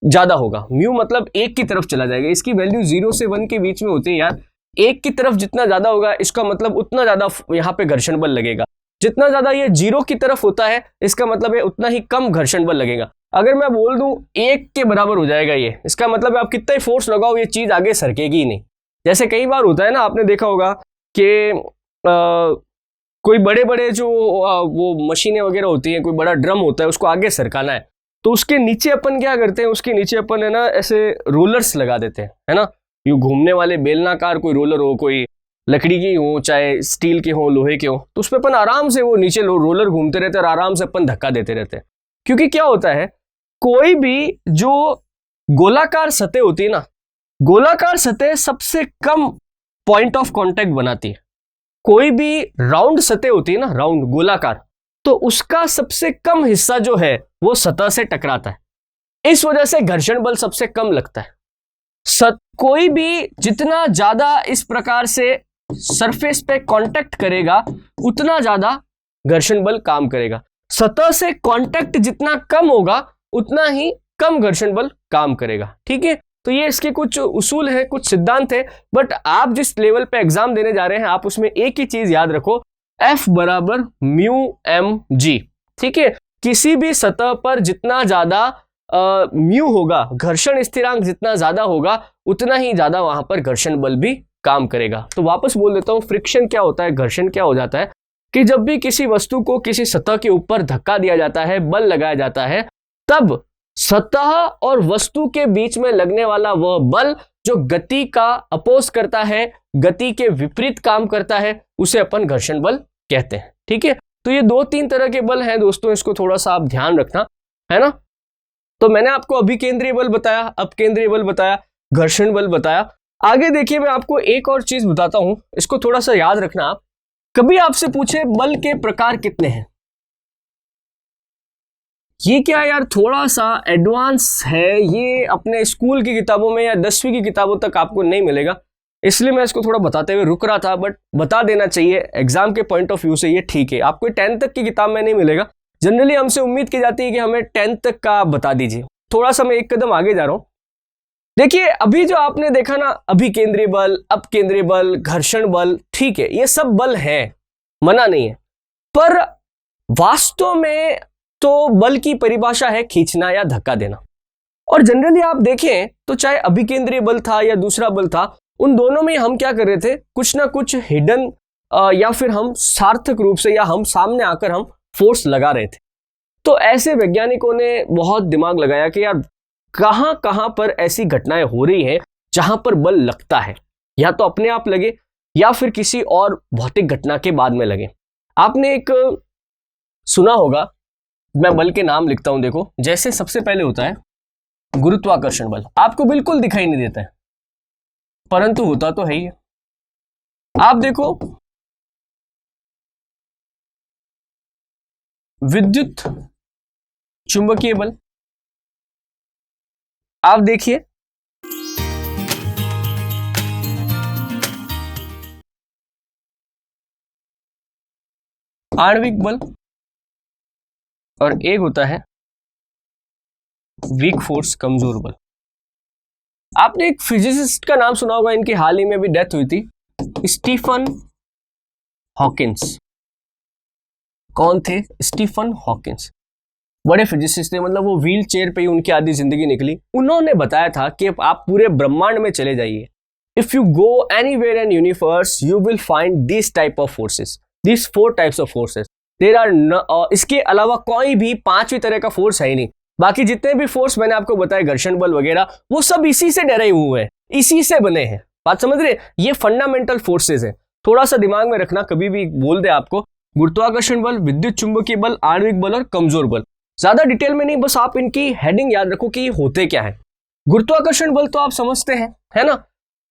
ज्यादा होगा। म्यू मतलब एक की तरफ चला जाएगा, इसकी वैल्यू 0 से 1 के बीच में होती है यार। एक की तरफ जितना ज्यादा होगा, इसका मतलब उतना ज्यादा यहां पे घर्षण बल लगेगा। जितना ज्यादा ये 0 की तरफ होता है, इसका मतलब है उतना ही कम घर्षण बल लगेगा। अगर मैं बोल दूं 1 के बराबर हो जाएगा ये, इसका मतलब है आप कितना ही फोर्स लगाओ, ये चीज आगे सरकेगी ही नहीं। जैसे कई बार होता है ना, आपने देखा होगा कि कोई बड़े बड़े जो वो मशीनें वगैरह होती हैं, कोई बड़ा ड्रम होता है, उसको आगे सरकाना है, तो उसके नीचे अपन क्या करते हैं, उसके नीचे अपन है ना ऐसे रोलर्स लगा देते हैं, है ना। यूं घूमने वाले बेलनाकार कोई रोलर हो, कोई लकड़ी की हो, चाहे स्टील के हो, लोहे के हो, तो उस पर अपन आराम से वो नीचे रोलर घूमते रहते हैं और आराम से अपन धक्का देते रहते हैं। क्योंकि क्या होता है, कोई भी जो गोलाकार सतह होती है ना, गोलाकार सतह सबसे कम पॉइंट ऑफ कांटेक्ट बनाती है। कोई भी राउंड सतह होती है ना, राउंड गोलाकार, तो उसका सबसे कम हिस्सा जो है वो सतह से टकराता है। इस वजह से घर्षण बल सबसे कम लगता है। कोई भी जितना ज्यादा इस प्रकार से सरफेस पे कांटेक्ट करेगा उतना ज्यादा घर्षण बल काम करेगा। सतह से कांटेक्ट जितना कम होगा उतना ही कम घर्षण बल काम करेगा। ठीक है, तो ये इसके कुछ उसूल हैं, कुछ सिद्धांत हैं। बट आप जिस लेवल पे एग्जाम देने जा रहे हैं आप उसमें एक ही चीज याद रखो, F बराबर म्यू एम जी। ठीक है, किसी भी सतह पर जितना ज्यादा म्यू होगा, घर्षण स्थिरांक जितना ज्यादा होगा उतना ही ज्यादा वहां पर घर्षण बल भी काम करेगा। तो वापस बोल देता हूं, फ्रिक्शन क्या होता है, घर्षण क्या हो जाता है कि जब भी किसी वस्तु को किसी सतह के ऊपर धक्का दिया जाता है, बल लगाया जाता है, तब सतह और वस्तु के बीच में लगने वाला वह बल जो गति का अपोज करता है, गति के विपरीत काम करता है, उसे अपन घर्षण बल कहते हैं। ठीक है, तो ये 2-3 तरह के बल हैं दोस्तों, इसको थोड़ा सा आप ध्यान रखना है ना। तो मैंने आपको अभिकेंद्रीय बल बताया, अपकेंद्रीय बल बताया, घर्षण बल बताया। आगे देखिए मैं आपको एक और चीज बताता हूं, इसको थोड़ा सा याद रखना आप। कभी आपसे पूछे बल के प्रकार कितने हैं, ये क्या यार थोड़ा सा एडवांस है, ये अपने स्कूल की किताबों में या 10वीं की किताबों तक आपको नहीं मिलेगा, इसलिए मैं इसको थोड़ा बताते हुए रुक रहा था। बट बता देना चाहिए, एग्जाम के पॉइंट ऑफ व्यू से ये ठीक है। आपको 10th तक की किताब में नहीं मिलेगा, जनरली हमसे उम्मीद की जाती है कि हमें 10th तक का बता दीजिए। थोड़ा सा मैं एक कदम आगे जा रहा हूं। देखिए अभी जो आपने देखा ना, अभिकेंद्रीय बल, अपकेंद्रीय बल, घर्षण बल, ठीक है, ये सब बल हैं, मना नहीं है, पर वास्तव में तो बल की परिभाषा है खींचना या धक्का देना। और जनरली आप देखें तो चाहे अभिकेंद्रीय बल था या दूसरा बल था, उन दोनों में हम क्या कर रहे थे, कुछ ना कुछ हिडन या फिर हम सार्थक रूप से या हम सामने आकर हम फोर्स लगा रहे थे। तो ऐसे वैज्ञानिकों ने बहुत दिमाग लगाया कि यार कहां कहां पर ऐसी घटनाएं हो रही हैं जहां पर बल लगता है, या तो अपने आप लगे या फिर किसी और भौतिक घटना के बाद में लगे। आपने एक सुना होगा, मैं बल के नाम लिखता हूं, देखो जैसे सबसे पहले होता है गुरुत्वाकर्षण बल, आपको बिल्कुल दिखाई नहीं देता है परंतु होता तो है ही। आप देखो विद्युत चुंबकीय बल, आप देखिए आणविक बल, और एक होता है वीक फोर्स, कमजोर बल। आपने एक फिजिसिस्ट का नाम सुना होगा, इनकी हाल ही में भी डेथ हुई थी, स्टीफन हॉकिंस। कौन थे? स्टीफन हॉकिंस, बड़े फिजिसिस्ट थे, मतलब वो व्हील चेयर पे ही उनकी आधी जिंदगी निकली। उन्होंने बताया था कि आप पूरे ब्रह्मांड में चले जाइए, if you go anywhere in universe you will find this type of forces, this 4 types of forces, there are इसके अलावा कोई भी 5वीं तरह का फोर्स है ही नहीं। बाकी जितने भी फोर्स मैंने आपको बताए, घर्षण बल वगैरह, वो सब इसी से डराइव हुए हैं, इसी से बने हैं। बात समझ रहे? ये फंडामेंटल फोर्सेस हैं, थोड़ा सा दिमाग में रखना, कभी भी बोल दे आपको गुरुत्वाकर्षण बल, विद्युत चुंबकीय बल, आणविक बल और कमजोर बल। ज्यादा डिटेल में नहीं, बस आप इनकी हेडिंग याद रखो कि ये होते क्या है। गुरुत्वाकर्षण बल तो आप समझते हैं, है ना,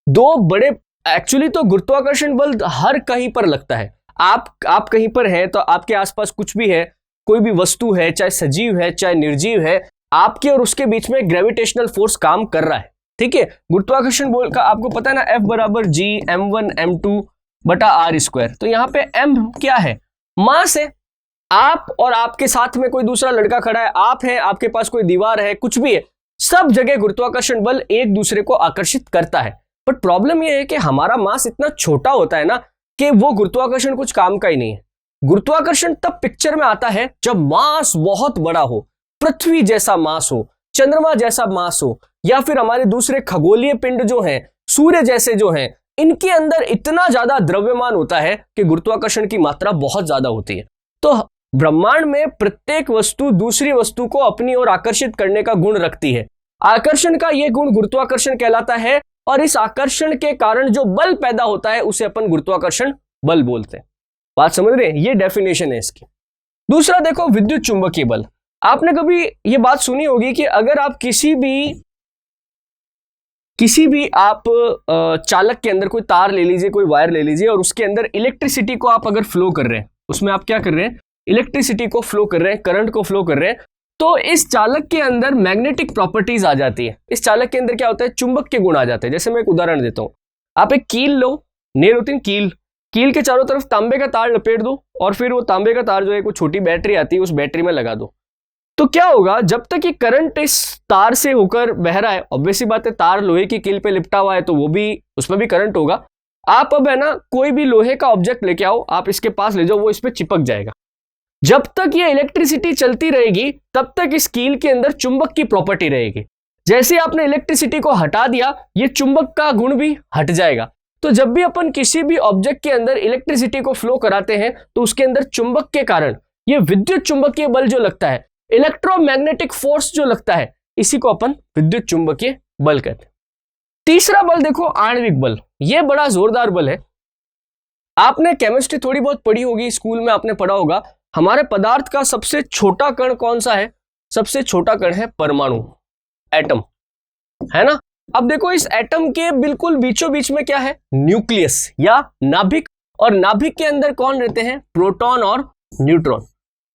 2 बड़े, एक्चुअली तो गुरुत्वाकर्षण बल हर कहीं पर लगता है। आप कहीं पर हैं तो आपके आसपास कुछ भी है, कोई भी वस्तु है, चाहे सजीव है चाहे निर्जीव है, आपके और उसके बीच में ग्रेविटेशनल फोर्स काम कर रहा है। ठीक है, गुरुत्वाकर्षण बल का आपको पता है ना, F बराबर G m1 m2 बटा r स्क्वायर। तो यहाँ पे m क्या है? मास है। आप और आपके साथ में कोई दूसरा लड़का खड़ा है, आप हैं, आपके पास कोई दीवार है, कुछ भी है, सब जगह गुरुत्वाकर्षण बल एक दूसरे को आकर्षित करता है। बट प्रॉब्लम यह है कि हमारा मास इतना छोटा होता है ना कि वो गुरुत्वाकर्षण कुछ काम का ही नहीं है। गुरुत्वाकर्षण तब पिक्चर में आता है जब मास बहुत बड़ा हो, पृथ्वी जैसा मास हो, चंद्रमा जैसा मास हो, या फिर हमारे दूसरे खगोलीय पिंड जो हैं, सूर्य जैसे जो हैं, इनके अंदर इतना ज्यादा द्रव्यमान होता है कि गुरुत्वाकर्षण की मात्रा बहुत ज्यादा होती है। तो ब्रह्मांड में प्रत्येक वस्तु दूसरी वस्तु को अपनी ओर आकर्षित करने का गुण रखती है। आकर्षण का यह गुण गुरुत्वाकर्षण कहलाता है, और इस आकर्षण के कारण जो बल पैदा होता है उसे अपन गुरुत्वाकर्षण बल बोलते हैं। बात समझ रहे हैं? ये डेफिनेशन है इसकी। दूसरा देखो विद्युत चुंबकीय बल। आपने कभी ये बात सुनी होगी कि अगर आप किसी भी आप चालक के अंदर कोई तार ले लीजिए, कोई वायर ले लीजिए, और उसके अंदर इलेक्ट्रिसिटी को आप अगर फ्लो कर रहे हैं, उसमें आप क्या कर रहे हैं, इलेक्ट्रिसिटी को फ्लो कर रहे हैं, करंट को फ्लो कर रहे हैं, तो इस चालक के अंदर मैग्नेटिक प्रॉपर्टीज आ जाती है। इस चालक के अंदर क्या होता है, चुंबक के गुण आ जाते हैं। जैसे मैं एक उदाहरण देता हूं, आप एक कील लो, नेल होती है कील, कील के चारों तरफ तांबे का तार लपेट दो और फिर वो तांबे का तार जो है, कोई छोटी बैटरी आती है, उस बैटरी में लगा दो। तो क्या होगा, जब तक ये करंट इस तार से होकर बह रहा है, ऑब्वियसली बात है तार लोहे की कील पे लिपटा हुआ है तो वो भी, उसमें भी करंट होगा। आप अब है ना कोई भी लोहे का ऑब्जेक्ट लेके आओ, आप इसके पास ले जाओ, वो इस पे चिपक जाएगा। जब तक ये इलेक्ट्रिसिटी चलती रहेगी तब तक इस कील के अंदर चुंबक की प्रॉपर्टी रहेगी। जैसे आपने इलेक्ट्रिसिटी को हटा दिया, ये चुंबक का गुण भी हट जाएगा। तो जब भी अपन किसी भी ऑब्जेक्ट के अंदर इलेक्ट्रिसिटी को फ्लो कराते हैं तो उसके अंदर चुंबक के कारण ये विद्युत चुंबकीय बल जो लगता है, इलेक्ट्रोमैग्नेटिक फोर्स जो लगता है, इसी को अपन विद्युत चुंबकीय बल कहते हैं। तीसरा बल देखो, आणविक बल। यह बड़ा जोरदार बल है। आपने केमिस्ट्री थोड़ी बहुत पढ़ी होगी, स्कूल में आपने पढ़ा होगा, हमारे पदार्थ का सबसे छोटा कण कौन सा है? सबसे छोटा कण है परमाणु, एटम, है ना। अब देखो इस एटम के बिल्कुल बीचों बीच में क्या है? न्यूक्लियस या नाभिक। और नाभिक के अंदर कौन रहते हैं? प्रोटॉन और न्यूट्रॉन।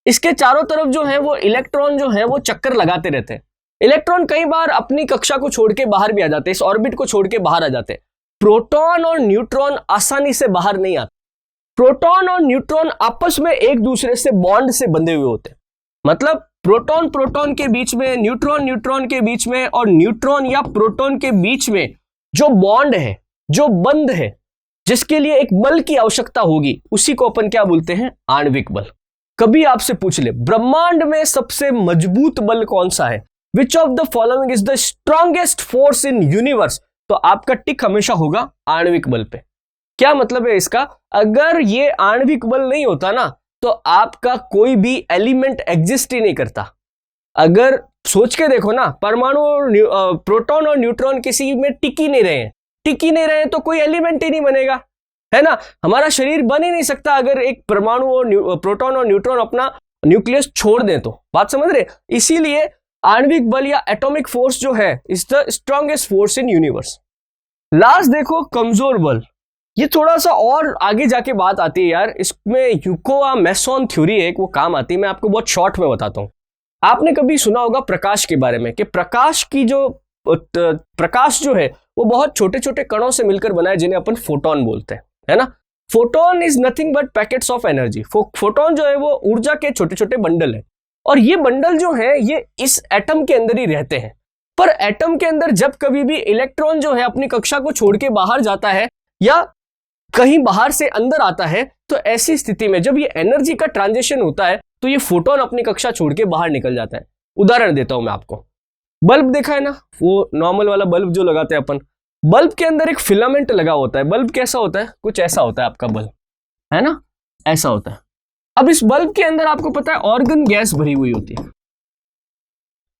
इसके चारों तरफ जो है वो इलेक्ट्रॉन जो है वो चक्कर लगाते रहते हैं। इलेक्ट्रॉन कई बार अपनी कक्षा को छोड़ के बाहर भी आ जाते हैं, इस ऑर्बिट को छोड़ के बाहर आ जाते हैं। प्रोटॉन और न्यूट्रॉन आसानी से बाहर नहीं आते। प्रोटॉन और न्यूट्रॉन आपस में एक दूसरे से बॉन्ड से बंधे हुए होते हैं। मतलब प्रोटॉन प्रोटॉन के बीच में, न्यूट्रॉन न्यूट्रॉन के बीच में और न्यूट्रॉन या प्रोटॉन के बीच में जो बॉन्ड है, जो बंध है, जिसके लिए एक बल की आवश्यकता होगी, उसी को अपन क्या बोलते हैं? आणविक बल। कभी आपसे पूछ ले ब्रह्मांड में सबसे मजबूत बल कौन सा है, which of the following is the strongest force in universe, तो आपका टिक हमेशा होगा आणविक बल पे। क्या मतलब है इसका? अगर ये आणविक बल नहीं होता ना तो आपका कोई भी एलिमेंट एग्जिस्ट ही नहीं करता। अगर सोच के देखो ना, परमाणु और प्रोटॉन और न्यूट्रॉन किसी में टिक ही नहीं रहे तो कोई एलिमेंट ही नहीं बनेगा, है ना। हमारा शरीर बन ही नहीं सकता अगर एक परमाणु और प्रोटॉन और न्यूट्रॉन अपना न्यूक्लियस छोड़ दें तो। बात समझ रहे? इसीलिए आणविक बल या एटॉमिक फोर्स जो है is the strongest force in universe. Last देखो कमजोर बल। ये थोड़ा सा और आगे जाके बात आती है यार, इसमें यूकोवा मेसॉन थ्योरी है, एक वो काम आती है। मैं आपको बहुत शॉर्ट में बताता हूं। आपने कभी सुना होगा प्रकाश के बारे में कि प्रकाश जो है वो बहुत छोटे छोटे कणों से मिलकर बना है, जिन्हें अपन फोटोन बोलते हैं, है ना। Photon is nothing but packets of energy. Photon जो है वो ऊर्जा के छोटे छोटे बंडल है, और ये बंडल जो है ये इस एटम के अंदर ही रहते हैं। पर एटम के अंदर जब कभी भी इलेक्ट्रॉन जो है अपनी कक्षा को छोड़ के बाहर जाता है या कहीं बाहर से अंदर आता है, तो ऐसी स्थिति में जब ये एनर्जी का ट्रांजिशन होता है तो ये फोटोन अपनी कक्षा छोड़ के बाहर निकल जाता है। उदाहरण देता हूं मैं आपको। बल्ब देखा है ना, वो नॉर्मल वाला बल्ब जो लगाते हैं अपन, बल्ब के अंदर एक फिलामेंट लगा होता है। बल्ब कैसा होता है? कुछ ऐसा होता है आपका बल्ब, है ना, ऐसा होता है। अब इस बल्ब के अंदर आपको पता है ऑर्गन गैस भरी हुई होती है।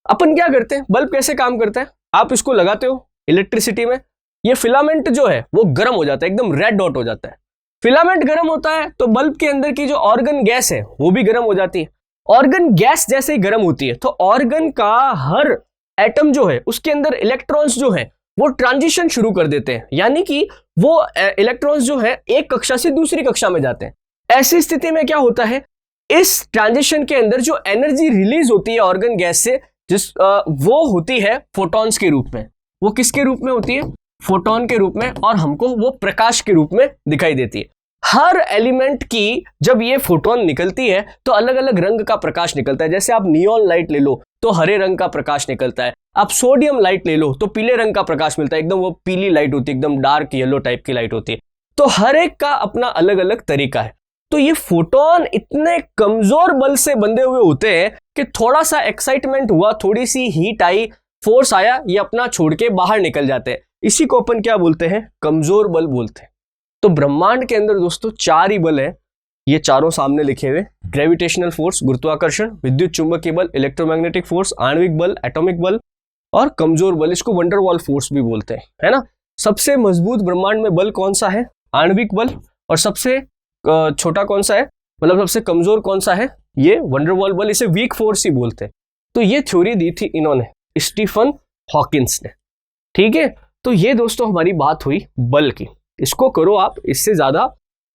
अपन क्या करते हैं, बल्ब कैसे काम करता है? आप इसको लगाते हो इलेक्ट्रिसिटी में, ये फिलामेंट जो है वो गर्म हो जाता है, एकदम रेड डॉट हो जाता है। फिलामेंट गर्म होता है तो बल्ब के अंदर की जो ऑर्गन गैस है वो भी गर्म हो जाती है। ऑर्गन गैस जैसे ही गर्म होती है तो ऑर्गन का हर एटम जो है उसके अंदर इलेक्ट्रॉन्स जो है वो ट्रांजिशन शुरू कर देते हैं, यानी कि वो इलेक्ट्रॉन्स जो है एक कक्षा से दूसरी कक्षा में जाते हैं। ऐसी स्थिति में क्या होता है, इस ट्रांजिशन के अंदर जो एनर्जी रिलीज होती है ऑर्गन गैस से, वो होती है फोटॉन्स के रूप में। वो किसके रूप में होती है? फोटोन के रूप में, और हमको वो प्रकाश के रूप में दिखाई देती है। हर एलिमेंट की जब ये फोटोन निकलती है तो अलग अलग रंग का प्रकाश निकलता है। जैसे आप नियॉन लाइट ले लो तो हरे रंग का प्रकाश निकलता है, आप सोडियम लाइट ले लो तो पीले रंग का प्रकाश मिलता है, एकदम वो पीली लाइट होती है, एकदम डार्क येलो टाइप की लाइट होती है। तो हर एक का अपना अलग अलग तरीका है। तो ये फोटोन इतने कमजोर बल से बंधे हुए होते हैं कि थोड़ा सा एक्साइटमेंट हुआ, थोड़ी सी हीट आई, फोर्स आया, ये अपना छोड़ के बाहर निकल जाते हैं। इसी को अपन क्या बोलते हैं? कमजोर बल बोलते हैं। तो ब्रह्मांड के अंदर दोस्तों 4 ही बल है, ये चारों सामने लिखे हुए। ग्रेविटेशनल फोर्स, गुरुत्वाकर्षण, विद्युत चुंबकीय बल, इलेक्ट्रोमैग्नेटिक फोर्स, आणविक बल, एटॉमिक बल और कमजोर बल, इसको वंडरवॉल फोर्स भी बोलते हैं, है ना। सबसे मजबूत ब्रह्मांड में बल कौन सा है? आणविक बल। और सबसे छोटा कौन सा है, मतलब सबसे कमजोर कौन सा है? ये वंडरवॉल बल। इसे वीक फोर्स ही बोलते हैं। तो ये थ्योरी दी थी इन्होंने, स्टीफन हॉकिंस ने, ठीक है। तो ये दोस्तों हमारी बात हुई बल की। इसको करो आप, इससे ज्यादा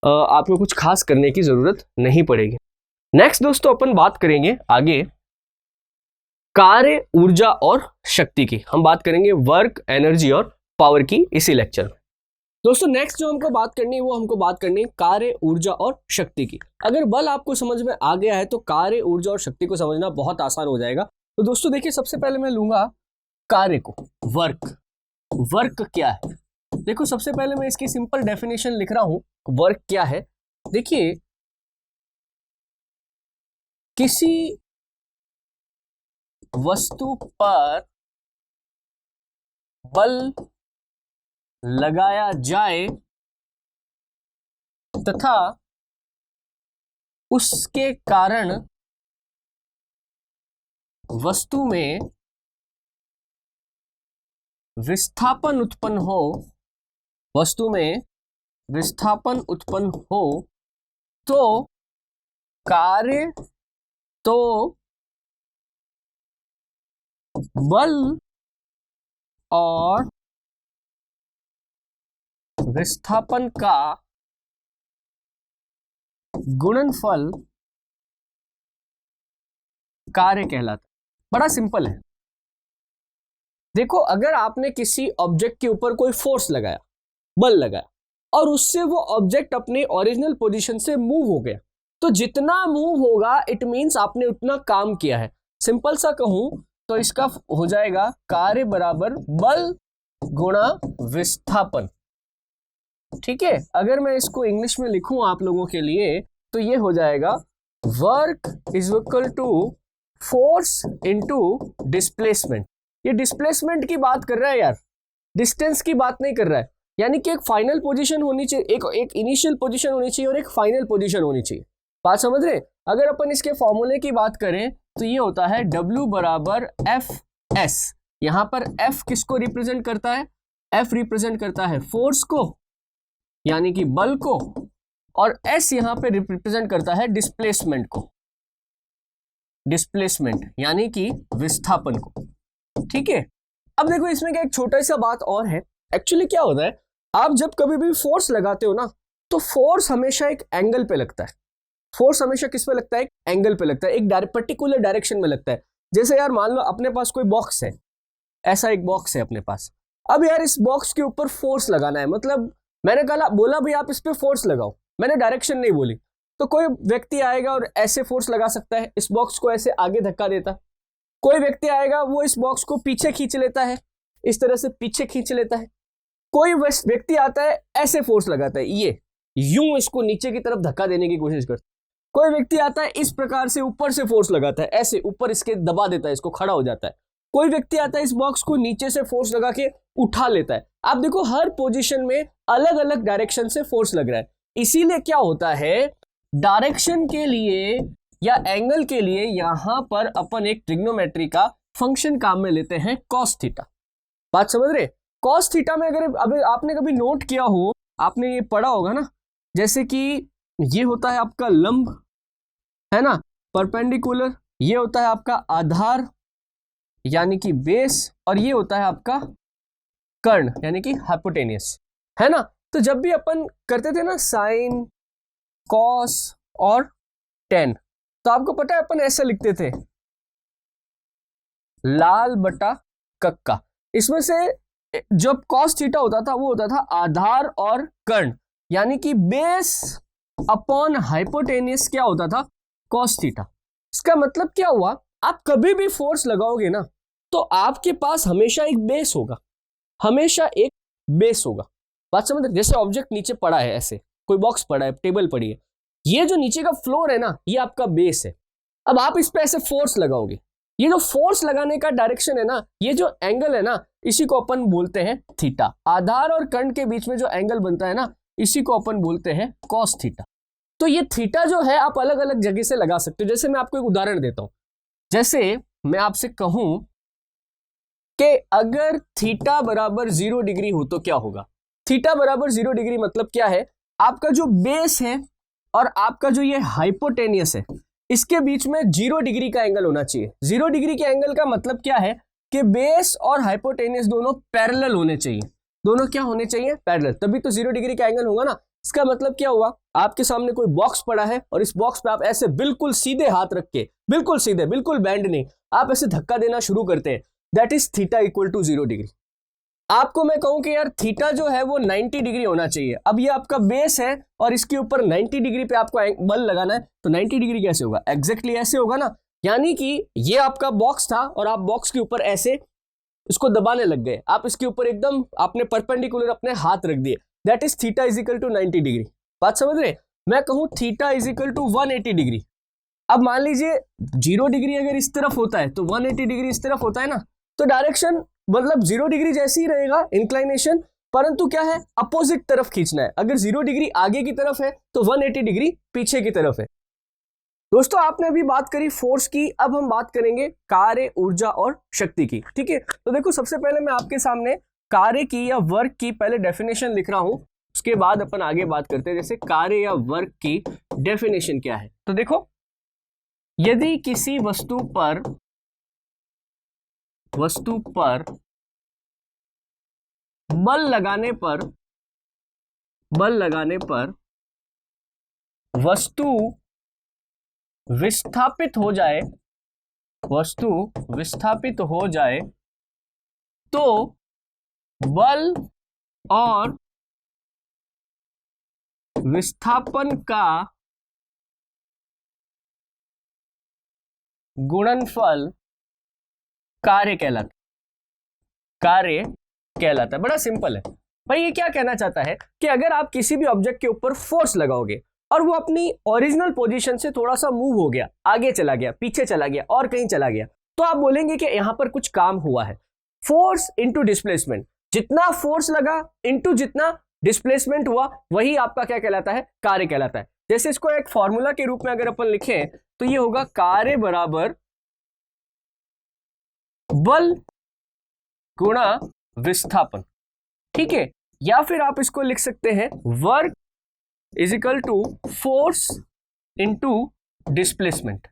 आपको कुछ खास करने की जरूरत नहीं पड़ेगी। नेक्स्ट दोस्तों अपन बात करेंगे आगे कार्य, ऊर्जा और शक्ति की। हम बात करेंगे वर्क, एनर्जी और पावर की इसी लेक्चर में। दोस्तों नेक्स्ट जो हमको बात करनी है वो हमको बात करनी है कार्य, ऊर्जा और शक्ति की। अगर बल आपको समझ में आ गया है तो कार्य, ऊर्जा और शक्ति को समझना बहुत आसान हो जाएगा। तो दोस्तों देखिए, सबसे पहले मैं लूंगा कार्य को, वर्क। वर्क क्या है? देखो सबसे पहले मैं इसकी सिंपल डेफिनेशन लिख रहा हूं। वर्क क्या है? देखिए, किसी वस्तु पर बल लगाया जाए तथा उसके कारण वस्तु में विस्थापन उत्पन्न हो, वस्तु में विस्थापन उत्पन्न हो तो कार्य, तो बल और विस्थापन का गुणनफल कार्य कहलाता है। बड़ा सिंपल है। देखो, अगर आपने किसी ऑब्जेक्ट के ऊपर कोई फोर्स लगाया, बल लगाया, और उससे वो ऑब्जेक्ट अपने ओरिजिनल पोजीशन से मूव हो गया, तो जितना मूव होगा इट मींस आपने उतना काम किया है। सिंपल सा कहूं तो इसका हो जाएगा कार्य बराबर बल गुणा विस्थापन। ठीक है, अगर मैं इसको इंग्लिश में लिखूं आप लोगों के लिए तो ये हो जाएगा work is equal to force into displacement. ये डिस्प्लेसमेंट की बात कर रहा है यार, डिस्टेंस की बात नहीं कर रहा है। यानी कि एक फाइनल पोजीशन होनी चाहिए, एक इनिशियल पोजीशन होनी चाहिए और एक फाइनल पोजीशन होनी चाहिए। बात समझ रहे? अगर अपन इसके फॉर्मूले की बात करें तो ये होता है W बराबर एफ एस। यहां पर F किसको रिप्रेजेंट करता है? F रिप्रेजेंट करता है फोर्स को, यानी कि बल को, और S यहां पे रिप्रेजेंट करता है डिस्प्लेसमेंट को, डिस्प्लेसमेंट यानी कि विस्थापन को। ठीक है, अब देखो इसमें क्या एक छोटा सा बात और है। एक्चुअली क्या होता है, आप जब कभी भी फोर्स लगाते हो ना, तो फोर्स हमेशा एक एंगल पे लगता है। फोर्स हमेशा किस पे लगता है? एक एंगल पे लगता है, एक पर्टिकुलर डायरेक्शन में लगता है। जैसे यार मान लो अपने पास कोई बॉक्स है, ऐसा एक बॉक्स है अपने पास। अब यार इस बॉक्स के ऊपर फोर्स लगाना है, मतलब मैंने कहा बोला भाई आप इस पे फोर्स लगाओ, मैंने डायरेक्शन नहीं बोली। तो कोई व्यक्ति आएगा और ऐसे फोर्स लगा सकता है, इस बॉक्स को ऐसे आगे धक्का देता। कोई व्यक्ति आएगा वो इस बॉक्स को पीछे खींच लेता है, इस तरह से पीछे खींच लेता है। कोई व्यक्ति आता है ऐसे फोर्स लगाता है, ये यूं इसको नीचे की तरफ धक्का देने की कोशिश करता है। कोई व्यक्ति आता है इस प्रकार से ऊपर से फोर्स लगाता है, ऐसे ऊपर इसके दबा देता है, इसको खड़ा हो जाता है। कोई व्यक्ति आता है इस बॉक्स को नीचे से फोर्स लगा के उठा लेता है। आप देखो हर पोजीशन में अलग अलग डायरेक्शन से फोर्स लग रहा है। इसीलिए क्या होता है, डायरेक्शन के लिए या एंगल के लिए यहां पर अपन एक ट्रिग्नोमेट्री का फंक्शन काम में लेते हैं, कॉस थीटा। बात समझ रहे? कॉस थीटा में अगर अभी आपने कभी नोट किया हो, आपने ये पढ़ा होगा ना, जैसे कि ये होता है आपका लंब, है ना, परपेंडिकुलर, ये होता है आपका आधार यानी कि बेस, और ये होता है आपका कर्ण यानी कि हाइपोटेनियस, है ना। तो जब भी अपन करते थे ना साइन, कॉस और टेन, तो आपको पता है अपन ऐसे लिखते थे, लाल बटा कक्का। इसमें से जब कॉस थीटा होता था वो होता था आधार और कर्ण, यानी कि बेस अपॉन हाइपोटेनियस क्या होता था, कॉस थीटा। इसका मतलब क्या हुआ, आप कभी भी फोर्स लगाओगे ना तो आपके पास हमेशा एक बेस होगा, हमेशा एक बेस होगा। बात समझ? जैसे ऑब्जेक्ट नीचे पड़ा है, ऐसे कोई बॉक्स पड़ा है, टेबल पड़ी है, ये जो नीचे का फ्लोर है ना, ये आपका बेस है। अब आप इस पे ऐसे फोर्स लगाओगे, ये जो फोर्स लगाने का डायरेक्शन है ना, ये जो एंगल है ना, इसी को अपन बोलते हैं थीटा। आधार और कर्ण के बीच में जो एंगल बनता है ना, इसी को अपन बोलते हैं कॉस थीटा। तो ये थीटा जो है आप अलग अलग जगह से लगा सकते हो। जैसे मैं आपको एक उदाहरण देता हूं, जैसे मैं आपसे कहूं कि अगर थीटा बराबर 0 डिग्री हो तो क्या होगा। थीटा बराबर 0 डिग्री मतलब क्या है, आपका जो बेस है और आपका जो ये हाइपोटेनियस है, इसके बीच में 0 डिग्री का एंगल होना चाहिए। 0 डिग्री के एंगल का मतलब क्या है कि बेस और हाइपोटेनियस दोनों पैरेलल होने चाहिए। दोनों क्या होने चाहिए? पैरेलल, तभी तो 0 डिग्री का एंगल होगा ना। इसका मतलब क्या हुआ, आपके सामने कोई बॉक्स पड़ा है और इस बॉक्स पे आप ऐसे बिल्कुल सीधे हाथ रख के, बिल्कुल सीधे, बिल्कुल बैंड नहीं, आप ऐसे धक्का देना शुरू करते हैं, that is theta equal to 0 degree. आपको मैं कहूं कि यार थीटा जो है वो 90 डिग्री होना चाहिए। अब ये आपका बेस है और इसके ऊपर 90 डिग्री पे आपको बल लगाना है, तो 90 डिग्री कैसे होगा? एग्जैक्टली ऐसे होगा ना, यानी कि ये आपका बॉक्स था और आप बॉक्स के ऊपर ऐसे इसको दबाने लग गए, आप इसके ऊपर एकदम आपने परपेंडिकुलर अपने हाथ रख दिए, that is theta is equal to 90 degree. बात समझ रहे? मैं कहूं theta is equal to 180 degree. अब मान लीजिए 0 डिग्री अगर इस तरफ होता है तो 180 डिग्री इस तरफ होता है ना, तो डायरेक्शन मतलब 0 डिग्री जैसे ही रहेगा इंक्लाइनेशन, परंतु क्या है, अपोजिट तरफ खींचना है। अगर 0 डिग्री आगे की तरफ है तो 180 डिग्री पीछे की तरफ है। दोस्तों आपने अभी बात करी फोर्स की, अब हम बात करेंगे कार्य, ऊर्जा और शक्ति की। ठीक है, तो देखो सबसे पहले मैं आपके सामने कार्य की या वर्क की पहले डेफिनेशन लिख रहा हूं, उसके बाद अपन आगे बात करते हैं जैसे कार्य या वर्क की डेफिनेशन क्या है। तो देखो, यदि किसी वस्तु पर बल लगाने पर वस्तु विस्थापित हो जाए तो बल और विस्थापन का गुणनफल कार्य कहलाता है। बड़ा सिंपल है भाई। ये क्या कहना चाहता है कि अगर आप किसी भी ऑब्जेक्ट के ऊपर फोर्स लगाओगे और वो अपनी ओरिजिनल पोजीशन से थोड़ा सा मूव हो गया, आगे चला गया, पीछे चला गया और कहीं चला गया, तो आप बोलेंगे कि यहां पर कुछ काम हुआ है। फोर्स इंटू डिस्प्लेसमेंट, जितना फोर्स लगा इंटू जितना डिस्प्लेसमेंट हुआ, वही आपका क्या कहलाता है? कार्य कहलाता है। जैसे इसको एक फॉर्मूला के रूप में अगर अपन लिखें तो ये होगा कार्य बराबर बल गुणा विस्थापन। ठीक है, या फिर आप इसको लिख सकते हैं work is equal to force into displacement.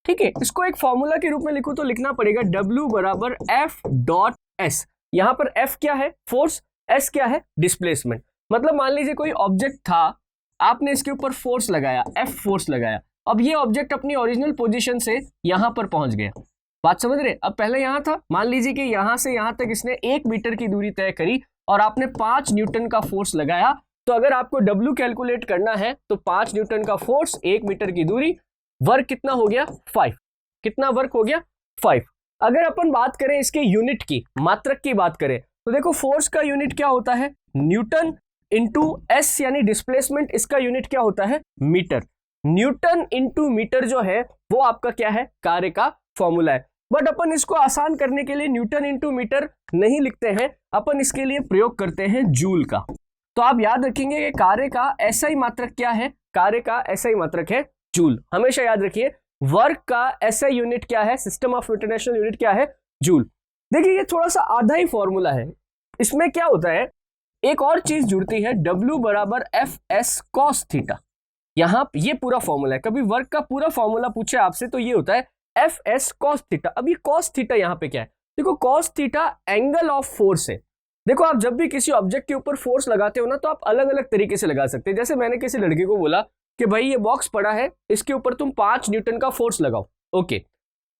ठीक है, इसको एक फॉर्मूला के रूप में लिखो तो लिखना पड़ेगा W बराबर F डॉट S। यहां पर F क्या है? फोर्स, S क्या है? डिस्प्लेसमेंट। मतलब मान लीजिए कोई ऑब्जेक्ट था, आपने इसके ऊपर फोर्स लगाया, F फोर्स लगाया, अब ये ऑब्जेक्ट अपनी ओरिजिनल पोजीशन से यहां पर पहुंच गया। बात समझ रहे? अब पहले यहां था, मान लीजिए कि यहां से यहां तक इसने 1 मीटर की दूरी तय करी और आपने 5 न्यूटन का फोर्स लगाया, तो अगर आपको W कैलकुलेट करना है तो 5 न्यूटन का फोर्स, 1 मीटर की दूरी, वर्क कितना हो गया? 5। कितना वर्क हो गया? 5। अगर अपन बात करें इसके यूनिट की, मात्रक की बात करें, तो देखो फोर्स का यूनिट क्या होता है? न्यूटन इंटू एस, यानी डिस्प्लेसमेंट, इसका यूनिट क्या होता है? मीटर। न्यूटन इंटू मीटर जो है वो आपका क्या है? कार्य का फॉर्मूला है। बट अपन इसको आसान करने के लिए न्यूटन इंटू मीटर नहीं लिखते हैं, अपन इसके लिए प्रयोग करते हैं जूल का। तो आप याद रखेंगे कि कार्य का एसआई मात्रक क्या है? कार्य का एसआई मात्रक है जूल। हमेशा याद रखिए। वर्क का एसआई यूनिट क्या है? सिस्टम ऑफ इंटरनेशनल यूनिट क्या है? जूल। देखिए ये थोड़ा सा आधा ही फॉर्मूला है। इसमें क्या होता है, एक और चीज जुड़ती है, W बराबर एफ एस कॉस थीटा। यहां ये पूरा फॉर्मूला है। कभी वर्क का पूरा फॉर्मूला पूछे आपसे तो ये होता है एफ एस कॉस थीटा। अब ये कॉस थीटा यहां पे क्या है? देखो cos theta angle of force है। देखो आप जब भी किसी ऑब्जेक्ट के ऊपर फोर्स लगाते हो ना, तो आप अलग अलग तरीके से लगा सकते हैं। जैसे मैंने किसी लड़के को बोला कि भाई ये बॉक्स पड़ा है, इसके ऊपर तुम 5 न्यूटन का फोर्स लगाओ। ओके,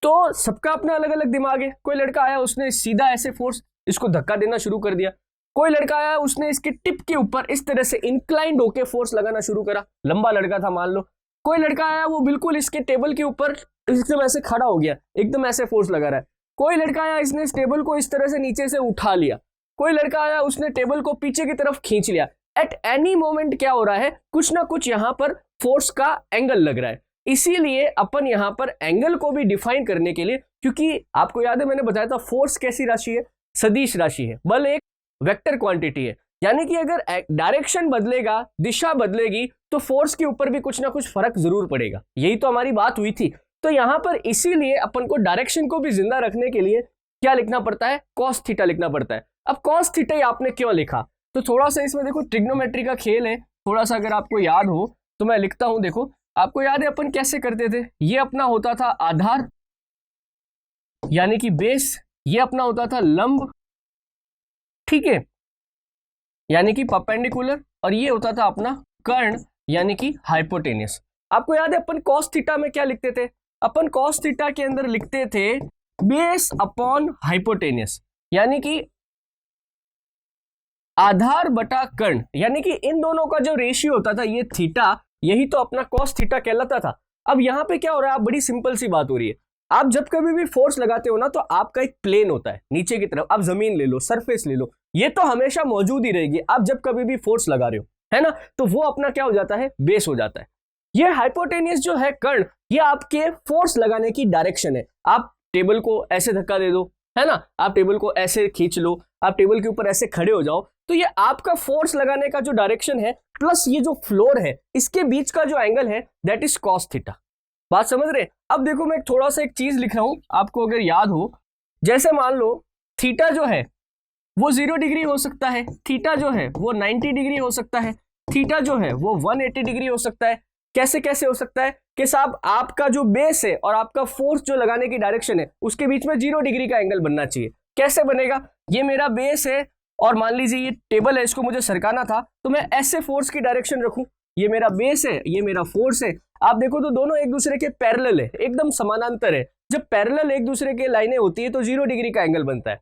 तो सबका अपना अलग अलग दिमाग है। कोई लड़का आया, उसने सीधा ऐसे फोर्स इसको धक्का देना शुरू कर दिया। कोई लड़का आया, उसने इसके टिप के ऊपर इस तरह से इंक्लाइंड होके फोर्स लगाना शुरू करा, लंबा लड़का था मान लो। कोई लड़का आया, वो बिल्कुल इसके टेबल के ऊपर एकदम ऐसे खड़ा हो गया, एकदम ऐसे फोर्स लगा रहा है। कोई लड़का आया, इसने इस टेबल को इस तरह से नीचे से उठा लिया। कोई लड़का आया, उसने टेबल को पीछे की तरफ खींच लिया। एट एनी मोमेंट क्या हो रहा है? कुछ ना कुछ यहां पर फोर्स का एंगल लग रहा है। इसीलिए अपन यहां पर एंगल को भी डिफाइन करने के लिए, क्योंकि आपको याद है मैंने बताया था फोर्स कैसी राशि है? सदिश राशि है। बल एक वेक्टर क्वांटिटी है, यानी कि अगर डायरेक्शन बदलेगा, दिशा बदलेगी, तो फोर्स के ऊपर भी कुछ ना कुछ फर्क जरूर पड़ेगा। यही तो हमारी बात हुई थी। तो यहां पर इसीलिए अपन को डायरेक्शन को भी जिंदा रखने के लिए क्या लिखना पड़ता है? कॉस थीटा लिखना पड़ता है। अब कॉस थीटा आपने क्यों लिखा? तो थोड़ा सा इसमें देखो ट्रिग्नोमेट्री का खेल है, थोड़ा सा अगर आपको याद हो तो मैं लिखता हूं। देखो आपको याद है अपन कैसे करते थे? ये अपना होता था आधार यानी कि बेस, ये अपना होता था लंब, ठीक है, यानी कि परपेंडिकुलर, और ये होता था अपना कर्ण यानी कि हाइपोटेनियस। आपको याद है अपन कॉस थीटा में क्या लिखते थे? अपन कॉस थीटा के अंदर लिखते थे बेस अपॉन हाइपोटेनियस, यानी कि आधार बटा कर्ण, यानी कि इन दोनों का जो रेशियो होता था ये थीटा, यही तो अपना कॉस थीटा कहलाता था। अब यहां पे क्या हो रहा है, आप बड़ी सिंपल सी बात हो रही है, आप जब कभी भी फोर्स लगाते हो ना तो आपका एक प्लेन होता है नीचे की तरफ, आप जमीन ले लो, सरफेस ले लो, ये तो हमेशा मौजूद ही रहेगी। आप जब कभी भी फोर्स लगा रहे हो, है ना, तो वो अपना क्या हो जाता है, बेस हो जाता है। ये हाइपोटेनियस जो है कर्ण, ये आपके फोर्स लगाने की डायरेक्शन है। आप टेबल को ऐसे धक्का दे दो, है ना, आप टेबल को ऐसे खींच लो, आप टेबल के ऊपर ऐसे खड़े हो जाओ, तो ये आपका फोर्स लगाने का जो डायरेक्शन है प्लस ये जो फ्लोर है इसके बीच का जो एंगल है दैट इज कॉस थीटा। बात समझ रहे? अब देखो मैं थोड़ा सा एक चीज लिख रहा हूं, आपको अगर याद हो, जैसे मान लो थीटा जो है वो 0 डिग्री हो सकता है, थीटा जो है वो 90 डिग्री हो सकता है, थीटा जो है वो 180 डिग्री हो सकता है। कैसे कैसे हो सकता है कि साहब आपका जो बेस है और आपका फोर्स जो लगाने की डायरेक्शन है उसके बीच में 0 डिग्री का एंगल बनना चाहिए। कैसे बनेगा, ये मेरा बेस है और मान लीजिए ये टेबल है, इसको मुझे सरकाना था, तो मैं ऐसे फोर्स की डायरेक्शन रखूं, ये मेरा बेस है, ये मेरा फोर्स है। आप देखो तो दोनों एक दूसरे के पैरेलल है, एकदम समानांतर है। जब पैरेलल एक दूसरे के लाइनें होती है तो 0 डिग्री का एंगल बनता है।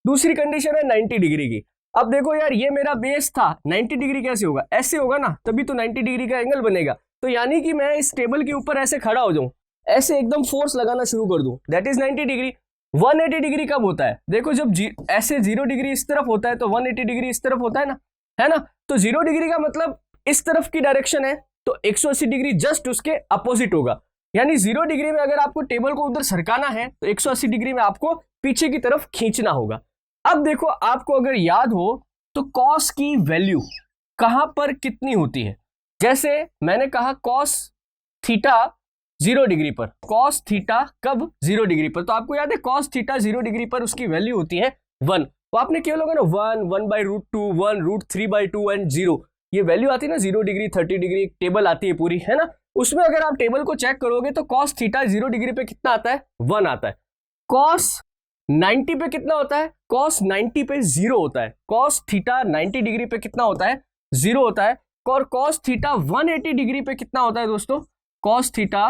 दूसरी कंडीशन है 90 डिग्री की। अब देखो यार, ये मेरा बेस था, 90 डिग्री कैसे होगा, ऐसे होगा ना, तभी तो 90 डिग्री का एंगल बनेगा। तो यानी कि मैं इस टेबल के ऊपर ऐसे खड़ा हो जाऊं, ऐसे एकदम फोर्स लगाना शुरू कर दूं, दैट इज 90 डिग्री। 180 डिग्री कब होता है, देखो जब ऐसे 0 डिग्री इस तरफ होता है तो 180 डिग्री इस तरफ होता है ना। तो 0 डिग्री का मतलब इस तरफ की डायरेक्शन है, तो 180 डिग्री जस्ट उसके अपोजिट होगा। यानी 0 डिग्री में अगर आपको टेबल को उधर सरकाना है तो 180 डिग्री में आपको पीछे की तरफ खींचना होगा। अब देखो आपको अगर याद हो तो कॉस की वैल्यू कहां पर कितनी होती है, जैसे मैंने कहा कॉस थीटा 0 डिग्री पर, कॉस थीटा कब 0 डिग्री पर, तो आपको याद है कॉस थीटा 0 डिग्री पर उसकी वैल्यू होती है 1। तो आपने केवल होगा ना 1/√2, 1√3/2 एंड 0, ये वैल्यू आती है ना 0 डिग्री, 30 डिग्री, एक टेबल आती है पूरी, है ना। उसमें अगर आप टेबल को चेक करोगे तो कॉस थीटा 0 डिग्री पे कितना आता है, 1 आता है। कॉस 90 पे कितना होता है, कॉस 90 पे 0 होता है। कॉस थीटा 90 डिग्री पे कितना होता है, 0 होता है। और कॉस थीटा 180 डिग्री पे कितना होता है दोस्तों, कॉस थीटा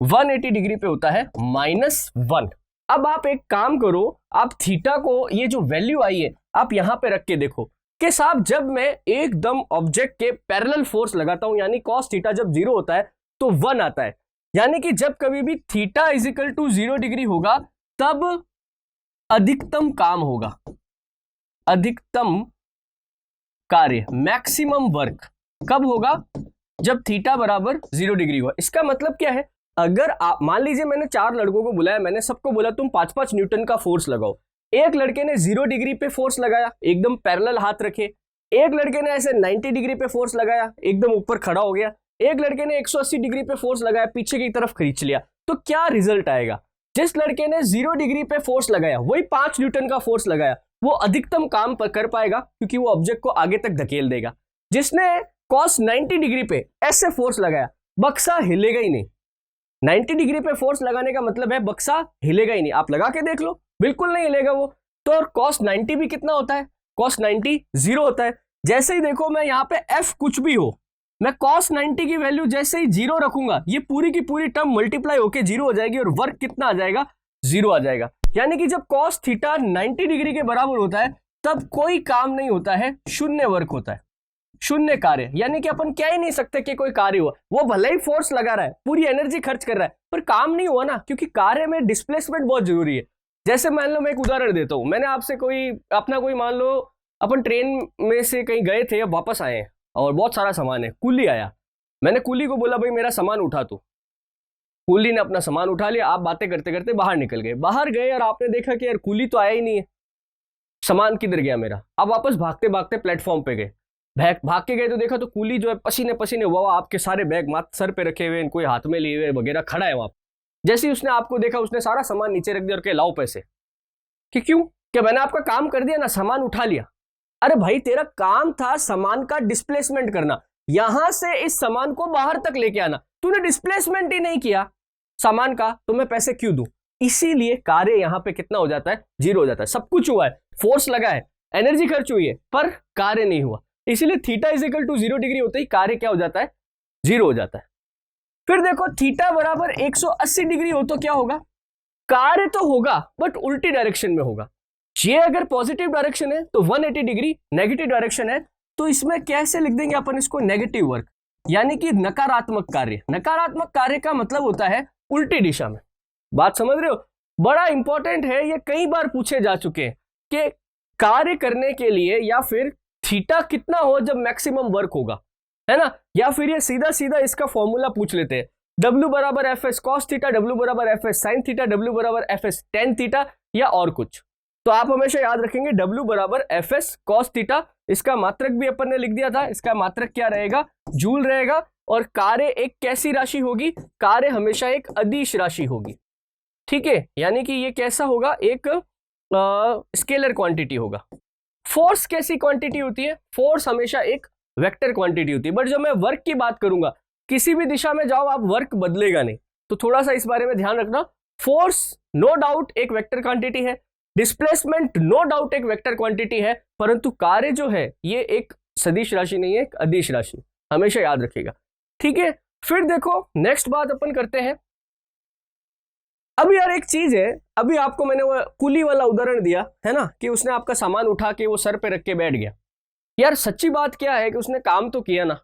180 डिग्री पे होता है -1। अब आप एक काम करो, आप थीटा को, ये जो वैल्यू आई है आप यहां पे रख के देखो कि साहब जब मैं एकदम ऑब्जेक्ट के पैरेलल फोर्स लगाता हूं, यानी कॉस थीटा जब 0 होता है तो 1 आता है। यानी कि जब कभी भी थीटा = 0 डिग्री होगा तब अधिकतम काम होगा, अधिकतम कार्य, मैक्सिमम वर्क कब होगा, जब थीटा बराबर 0 डिग्री हुआ। इसका मतलब क्या है, अगर आप मान लीजिए मैंने 4 लड़कों को बुलाया, मैंने सबको बोला तुम 5-5 न्यूटन का फोर्स लगाओ। एक लड़के ने 0 डिग्री पे फोर्स लगाया, एकदम पैरेलल हाथ रखे। एक लड़के ने ऐसे 90 डिग्री पे फोर्स लगाया, एकदम ऊपर खड़ा हो गया। एक लड़के ने 180 डिग्री पे फोर्स लगाया, पीछे की तरफ खींच लिया। तो क्या रिजल्ट आएगा, जिस लड़के ने 0 डिग्री पे फोर्स लगाया, वही 5 न्यूटन का फोर्स लगाया, वो अधिकतम काम कर पाएगा क्योंकि वो ऑब्जेक्ट को आगे तक धकेल देगा। जिसने कॉस 90 डिग्री पे ऐसे फोर्स लगाया, बक्सा हिलेगा ही नहीं। 90 डिग्री पे फोर्स लगाने का मतलब है बक्सा हिलेगा ही नहीं। आप लगा के देख लो, बिल्कुल नहीं हिलेगा वो। तो और कॉस 90 भी कितना होता है, कॉस 90 0 होता है। जैसे ही देखो मैं यहाँ पे एफ कुछ भी हो, मैं cos 90 की वैल्यू जैसे ही 0 रखूंगा, ये पूरी की पूरी टर्म मल्टीप्लाई होके 0 हो जाएगी और वर्क कितना आ जाएगा, 0 आ जाएगा। यानी कि जब cos थीटा 90 डिग्री के बराबर होता है तब कोई काम नहीं होता है, शून्य वर्क होता है, शून्य कार्य। यानी कि अपन कह ही नहीं सकते कि कोई कार्य हुआ। वो भले ही फोर्स लगा रहा है, पूरी एनर्जी खर्च कर रहा है, पर काम नहीं हुआ ना, क्योंकि कार्य में डिस्प्लेसमेंट बहुत जरूरी है। जैसे मान लो मैं एक उदाहरण देता हूं, मैंने आपसे कोई अपना कोई मान लो अपन ट्रेन में से कहीं गए थे, अब वापस आए हैं और बहुत सारा सामान है, कुली आया, मैंने कुली को बोला भाई मेरा सामान उठा। तो कुली ने अपना सामान उठा लिया, आप बातें करते करते बाहर निकल गए। बाहर गए और आपने देखा कि यार कुली तो आया ही नहीं है, सामान किधर गया मेरा। अब वापस भागते भागते प्लेटफॉर्म पे गए, भाग के गए तो देखा तो कुली जो है पसीने पसीने हुआ, आपके सारे बैग माथ सर पे रखे हुए, कोई हाथ में लिए हुए वगैरह खड़ा है वहां। जैसे ही उसने आपको देखा, उसने सारा सामान नीचे रख दिया और के लाओ पैसे। कि क्यों, क्या मैंने आपका काम कर दिया ना, सामान उठा लिया। अरे भाई तेरा काम था सामान का डिस्प्लेसमेंट करना, यहां से इस सामान को बाहर तक लेके आना, तूने डिस्प्लेसमेंट ही नहीं किया सामान का, तो मैं पैसे क्यों दूं। इसीलिए कार्य यहां पे कितना हो जाता है, 0 हो जाता है। सब कुछ हुआ है, फोर्स लगा है, एनर्जी खर्च हुई है, पर कार्य नहीं हुआ। इसीलिए थीटा = 0 डिग्री होते ही कार्य क्या हो जाता है, 0 हो जाता है। फिर देखो थीटा बराबर 180 डिग्री हो तो क्या होगा, कार्य तो होगा बट उल्टी डायरेक्शन में होगा। ये अगर पॉजिटिव डायरेक्शन है तो 180 डिग्री नेगेटिव डायरेक्शन है, तो इसमें कैसे लिख देंगे अपन इसको, नेगेटिव वर्क, यानी कि नकारात्मक कार्य। नकारात्मक कार्य का मतलब होता है उल्टी दिशा में। बात समझ रहे हो, बड़ा इंपॉर्टेंट है, ये कई बार पूछे जा चुके हैं कि कार्य करने के लिए या फिर थीटा कितना हो जब मैक्सिमम वर्क होगा, है ना, या फिर ये सीधा सीधा इसका फॉर्मूला पूछ लेते हैं, W बराबर F S cos theta, W बराबर F S sine theta, W बराबर एफ एस टेन थीटा, या और कुछ। तो आप हमेशा याद रखेंगे W बराबर एफ एस कॉस थीटा, इसका मात्रक भी अपन ने लिख दिया था, इसका मात्रक क्या रहेगा, जूल रहेगा। और कार्य एक कैसी राशि होगी, कार्य हमेशा एक अदिश राशि होगी, ठीक है, यानी कि ये कैसा होगा, एक स्केलर क्वांटिटी होगा। फोर्स कैसी क्वांटिटी होती है, फोर्स हमेशा एक वेक्टर क्वांटिटी होती है। बट जब मैं वर्क की बात करूंगा, किसी भी दिशा में जाओ आप, वर्क बदलेगा नहीं, तो थोड़ा सा इस बारे में ध्यान रखना। फोर्स नो डाउट एक वेक्टर क्वांटिटी है, डिस्प्लेसमेंट नो डाउट एक वेक्टर क्वांटिटी है, परंतु कार्य जो है ये एक सदिश राशि नहीं है, एक अदिश राशि, हमेशा याद रखिएगा, ठीक है। फिर देखो नेक्स्ट बात अपन करते हैं। अब यार एक चीज है, अभी आपको मैंने वो कुली वाला उदाहरण दिया है ना, कि उसने आपका सामान उठा के वो सर पे रख के बैठ गया। यार सच्ची बात क्या है कि उसने काम तो किया ना,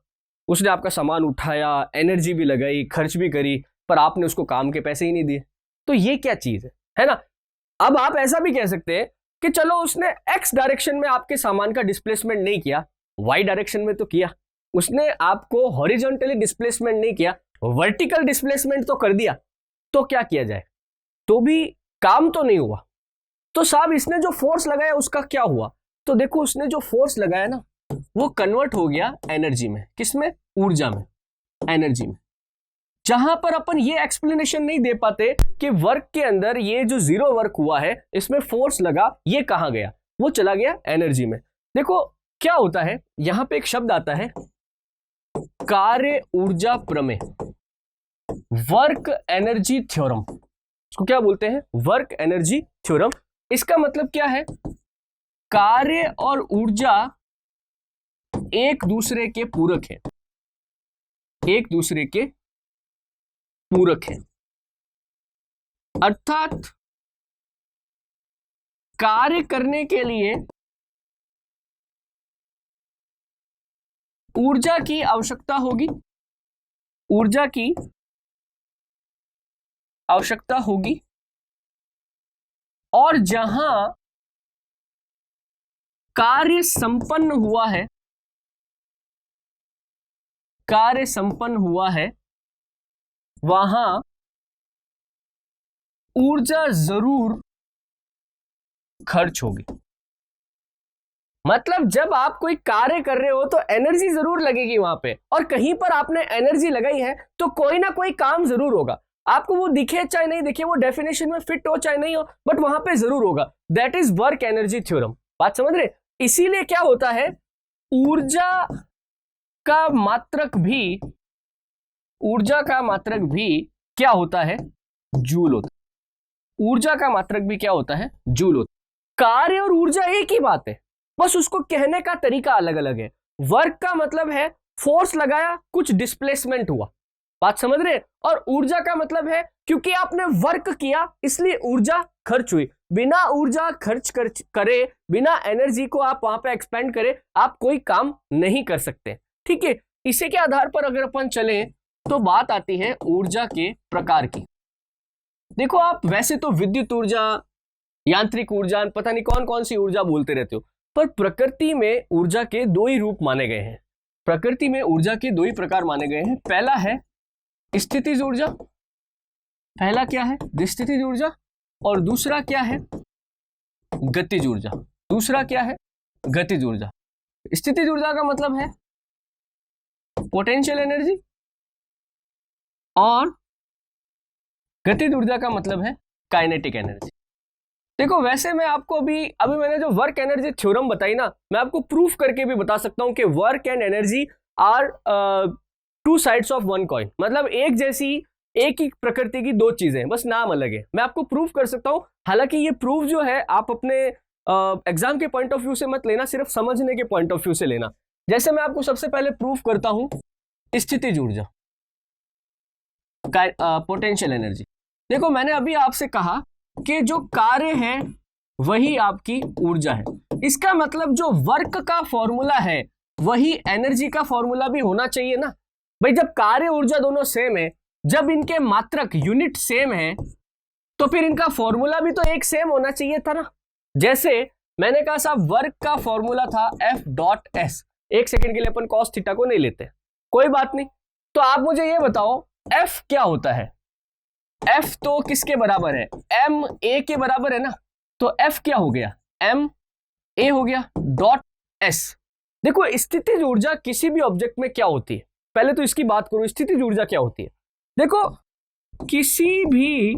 उसने आपका सामान उठाया, एनर्जी भी लगाई, खर्च भी करी, पर आपने उसको काम के पैसे ही नहीं दिए। तो ये क्या चीज है ना। अब आप ऐसा भी कह सकते हैं कि चलो उसने एक्स डायरेक्शन में आपके सामान का डिस्प्लेसमेंट नहीं किया, वाई डायरेक्शन में तो किया। उसने आपको हॉरिजॉन्टली डिस्प्लेसमेंट नहीं किया, वर्टिकल डिस्प्लेसमेंट तो कर दिया। तो क्या किया जाए, तो भी काम तो नहीं हुआ। तो साहब इसने जो फोर्स लगाया उसका क्या हुआ, तो देखो उसने जो फोर्स लगाया ना वो कन्वर्ट हो गया एनर्जी में। किसमें, ऊर्जा में, एनर्जी में। जहां पर अपन ये एक्सप्लेनेशन नहीं दे पाते कि वर्क के अंदर ये जो जीरो वर्क हुआ है, इसमें फोर्स लगा, ये कहां गया, वो चला गया एनर्जी में। देखो क्या होता है, यहां पे एक शब्द आता है कार्य ऊर्जा प्रमेय, वर्क एनर्जी थ्योरम। इसको क्या बोलते हैं, वर्क एनर्जी थ्योरम। इसका मतलब क्या है, कार्य और ऊर्जा एक दूसरे के पूरक है, एक दूसरे के पूरक है। अर्थात कार्य करने के लिए ऊर्जा की आवश्यकता होगी, ऊर्जा की आवश्यकता होगी, और जहां कार्य संपन्न हुआ है, कार्य संपन्न हुआ है, वहां ऊर्जा जरूर खर्च होगी। मतलब जब आप कोई कार्य कर रहे हो तो एनर्जी जरूर लगेगी वहां पे, और कहीं पर आपने एनर्जी लगाई है तो कोई ना कोई काम जरूर होगा। आपको वो दिखे चाहे नहीं दिखे, वो डेफिनेशन में फिट हो चाहे नहीं हो, बट वहां पे जरूर होगा। That is work energy theorem. बात समझ रहे। इसीलिए क्या होता है, ऊर्जा का मात्रक भी, ऊर्जा का मात्रक भी क्या होता है, जूल होता है। ऊर्जा का मात्रक भी क्या होता है, जूल होता है। कार्य और ऊर्जा एक ही बात है, बस उसको कहने का तरीका अलग अलग है। वर्क का मतलब है फोर्स लगाया, कुछ डिस्प्लेसमेंट हुआ, बात समझ रहे। और ऊर्जा का मतलब है क्योंकि आपने वर्क किया इसलिए ऊर्जा खर्च हुई। बिना ऊर्जा खर्च करे, बिना एनर्जी को आप वहां पे एक्सपेंड करे, आप कोई काम नहीं कर सकते, ठीक है। इसी के आधार पर अगर अपन चले तो बात आती है ऊर्जा के प्रकार की। देखो आप वैसे तो विद्युत ऊर्जा, यांत्रिक ऊर्जा, पता नहीं कौन कौन सी ऊर्जा बोलते रहते हो, पर प्रकृति में ऊर्जा के दो ही रूप माने गए हैं। प्रकृति में ऊर्जा के दो ही प्रकार माने गए हैं। पहला है स्थितिज ऊर्जा, पहला क्या है, स्थितिज ऊर्जा, और दूसरा क्या है, गतिज ऊर्जा। दूसरा क्या है, गतिज ऊर्जा। स्थितिज ऊर्जा का मतलब है पोटेंशियल एनर्जी, और गतिज ऊर्जा का मतलब है काइनेटिक एनर्जी। देखो वैसे मैं आपको अभी मैंने जो वर्क एनर्जी थ्योरम बताई ना, मैं आपको प्रूफ करके भी बता सकता हूं कि work and energy are two sides of one coin. मतलब एक जैसी, एक ही प्रकृति की दो चीजें, बस नाम अलग है। मैं आपको प्रूफ कर सकता हूं। हालांकि ये प्रूफ जो है आप अपने एग्जाम के पॉइंट ऑफ व्यू से मत लेना, सिर्फ समझने के पॉइंट ऑफ व्यू से लेना। जैसे मैं आपको सबसे पहले प्रूफ करता हूं स्थितिज ऊर्जा। Potential energy. देखो मैंने अभी आपसे कहा कि जो कार्य है वही आपकी ऊर्जा है, इसका मतलब जो वर्क का फॉर्मूला है वही एनर्जी का फॉर्मूला भी होना चाहिए ना भाई। जब कार्य ऊर्जा दोनों सेम है, जब इनके मात्रक यूनिट सेम है, तो फिर इनका फॉर्मूला भी तो एक सेम होना चाहिए था ना। जैसे मैंने कहा साहब वर्क का फॉर्मूला था F.S। एक सेकंड के लिए अपन cos थीटा को नहीं लेते, कोई बात नहीं। तो आप मुझे ये बताओ F क्या होता है? F तो किसके बराबर है? ma के बराबर है ना। तो F क्या हो गया? ma हो गया डॉट S। देखो स्थितिज ऊर्जा किसी भी ऑब्जेक्ट में क्या होती है, पहले तो इसकी बात करो। स्थितिज ऊर्जा क्या होती है? देखो किसी भी